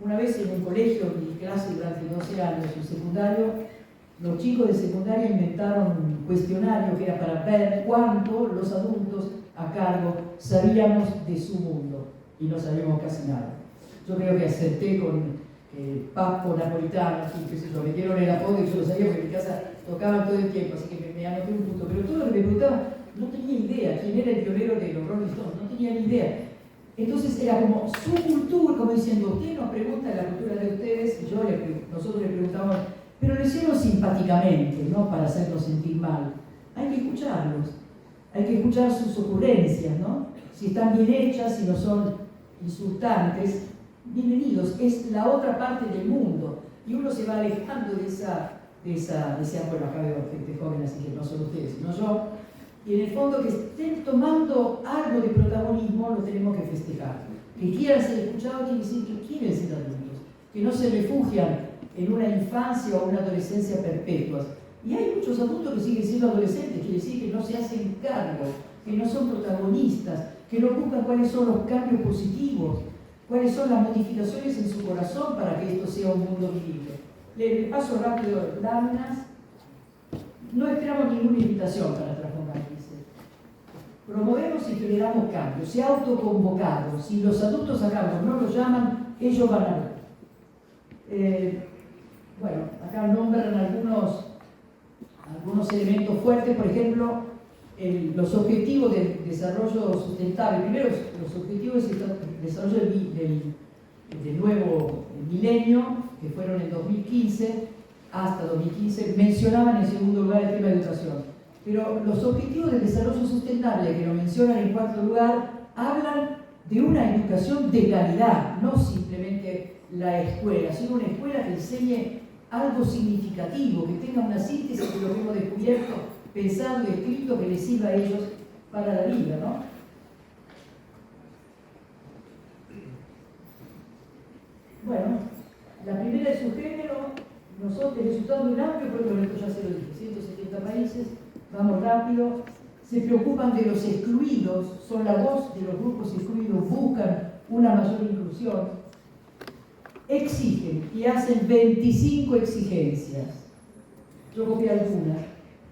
Una vez en un colegio, en mi clase durante 12 años, en secundario, los chicos de secundaria inventaron un cuestionario que era para ver cuánto los adultos a cargo sabíamos de su mundo, y no sabíamos casi nada. Yo creo que acerté con Papo Napolitano, qué sé yo, me dieron el apodo y yo lo sabía porque en mi casa tocaban todo el tiempo, así que me anoté un punto. Pero todo lo que me preguntaban, no tenía idea quién era el pionero de los Rolling Stones, no tenía ni idea. Entonces era como su cultura, como diciendo, usted nos pregunta la cultura de ustedes, y nosotros le preguntamos, pero lo hicieron simpáticamente, no para hacernos sentir mal. Hay que escucharlos, hay que escuchar sus ocurrencias, ¿no? Si están bien hechas, si no son insultantes, bienvenidos, es la otra parte del mundo, y uno se va alejando de ese bueno, acá veo gente joven, así que no solo ustedes, sino yo, y en el fondo que estén tomando algo de protagonismo lo tenemos que festejar. Que quieran ser escuchados quiere decir que quieren ser adultos, que no se refugian en una infancia o una adolescencia perpetuas. Y hay muchos adultos que siguen siendo adolescentes, quiere decir que no se hacen cargo, que no son protagonistas, que no buscan cuáles son los cambios positivos, cuáles son las modificaciones en su corazón para que esto sea un mundo vivible. Le paso rápido láminas. No esperamos ninguna invitación para transformar, dice. Promovemos y generamos cambios, se ha autoconvocado. Si los adultos a cargo no los llaman, ellos van a ver. Bueno, acá nombran algunos elementos fuertes, por ejemplo, los objetivos de desarrollo sustentable. Primero, los objetivos de desarrollo del nuevo milenio, que fueron en 2015, hasta 2015, mencionaban en segundo lugar el tema de educación. Pero los objetivos de desarrollo sustentable, que lo mencionan en cuarto lugar, hablan de una educación de calidad, no simplemente la escuela, sino una escuela que enseñe algo significativo, que tenga una síntesis de lo que hemos descubierto, pensado y escrito, que les sirva a ellos para la vida, ¿no? Bueno, la primera de su género, nosotros, el resultado de un amplio proyecto, ya se lo dije, 170 países, vamos rápido, se preocupan de los excluidos, son la voz de los grupos excluidos, buscan una mayor inclusión, exigen y hacen 25 exigencias. Yo copié algunas.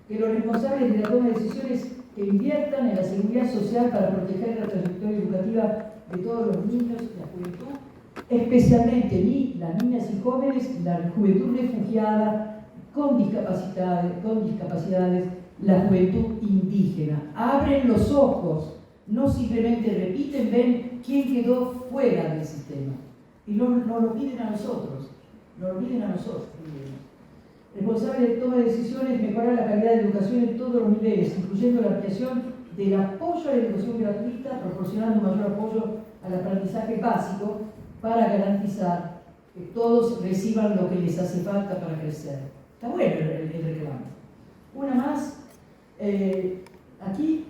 que los responsables de la toma de decisiones que inviertan en la seguridad social para proteger la trayectoria educativa de todos los niños y la juventud, especialmente las niñas y jóvenes, la juventud refugiada, con discapacidades, la juventud indígena. Abren los ojos, no simplemente repiten, ven quién quedó fuera del sistema. Y no lo piden a nosotros, Responsable de toma de decisiones, mejorar la calidad de educación en todos los niveles, incluyendo la ampliación del apoyo a la educación gratuita, proporcionando mayor apoyo al aprendizaje básico para garantizar que todos reciban lo que les hace falta para crecer. Está bueno el reclamo. Una más, aquí,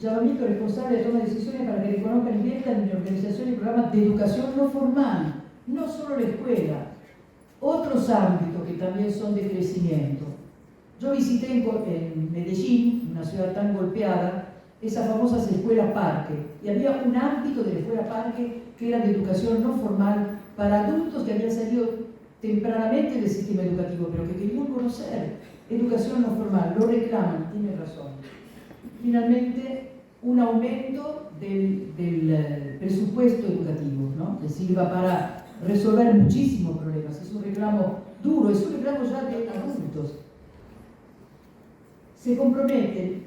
llamamiento responsable de toma de decisiones para que reconozcan y inviertan en organizaciones y programas de educación no formal, no solo la escuela, otros ámbitos que también son de crecimiento. Yo visité en Medellín, una ciudad tan golpeada, esas famosas escuelas parque, y había un ámbito de la escuela parque que era de educación no formal para adultos que habían salido tempranamente del sistema educativo, pero que querían conocer educación no formal, lo reclaman, tiene razón. Finalmente, un aumento del presupuesto educativo, ¿no? Que sirva para resolver muchísimos problemas. Es un reclamo duro, es un reclamo ya de adultos. Se comprometen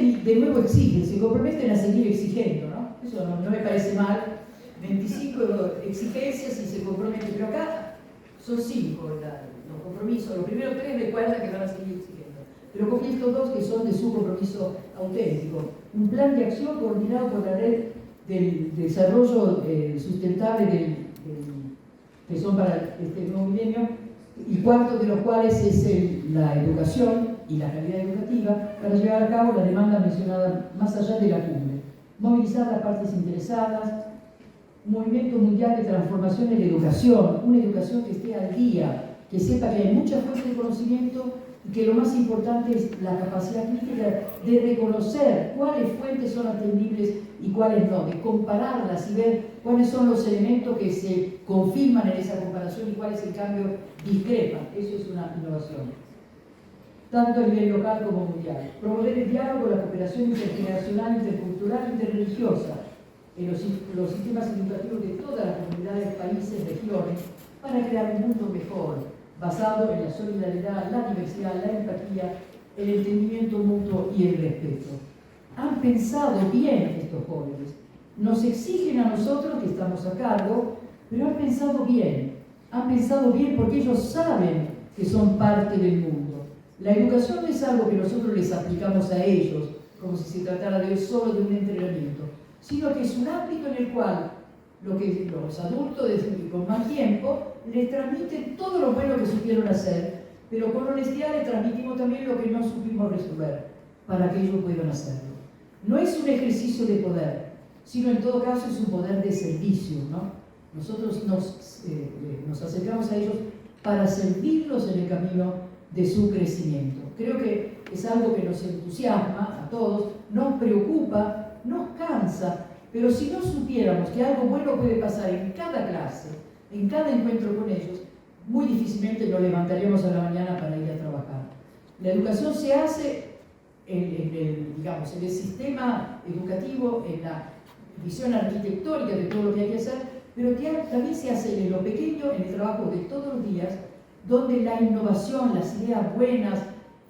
y de nuevo exigen, se comprometen a seguir exigiendo, ¿no? Eso no me parece mal. 25 exigencias y se comprometen, pero acá son 5 los compromisos. Los primeros 3 recuerdan que van a seguir exigiendo, pero con estos 2 que son de su compromiso auténtico. Un plan de acción coordinado por la red del desarrollo sustentable que son para este nuevo milenio, y cuarto de los cuales es la educación y la calidad educativa, para llevar a cabo la demanda mencionada más allá de la cumbre. Movilizar las partes interesadas, un movimiento mundial de transformación en la educación, una educación que esté al día, que sepa que hay muchas fuentes de conocimiento y que lo más importante es la capacidad crítica de reconocer cuáles fuentes son atendibles y cuáles no, de compararlas y ver cuáles son los elementos que se confirman en esa comparación y cuáles en cambio discrepan. Eso es una innovación, tanto a nivel local como mundial. Promover el diálogo, la cooperación intergeneracional, intercultural, interreligiosa en los sistemas educativos de todas las comunidades, países, regiones, para crear un mundo mejor, basado en la solidaridad, la diversidad, la empatía, el entendimiento mutuo y el respeto. Han pensado bien estos jóvenes, nos exigen a nosotros que estamos a cargo, pero han pensado bien porque ellos saben que son parte del mundo. La educación no es algo que nosotros les aplicamos a ellos, como si se tratara solo de un entrenamiento, sino que es un ámbito en el cual los adultos con más tiempo les transmiten todo lo bueno que supieron hacer, pero con honestidad les transmitimos también lo que no supimos resolver, para que ellos puedan hacerlo. No es un ejercicio de poder, sino en todo caso es un poder de servicio, ¿no? Nosotros nos acercamos a ellos para servirlos en el camino de su crecimiento. Creo que es algo que nos entusiasma a todos, nos preocupa, nos cansa, pero si no supiéramos que algo bueno puede pasar en cada clase, en cada encuentro con ellos, muy difícilmente nos levantaríamos a la mañana para ir a trabajar. La educación se hace en el sistema educativo, en la visión arquitectónica de todo lo que hay que hacer, pero también se hace en lo pequeño, en el trabajo de todos los días, donde la innovación, las ideas buenas,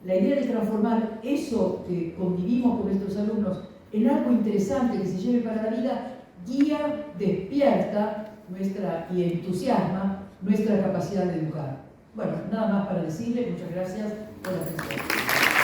la idea de transformar eso que convivimos con nuestros alumnos en algo interesante que se lleve para la vida, guía, despierta y entusiasma nuestra capacidad de educar. Bueno, nada más para decirle, muchas gracias por la atención.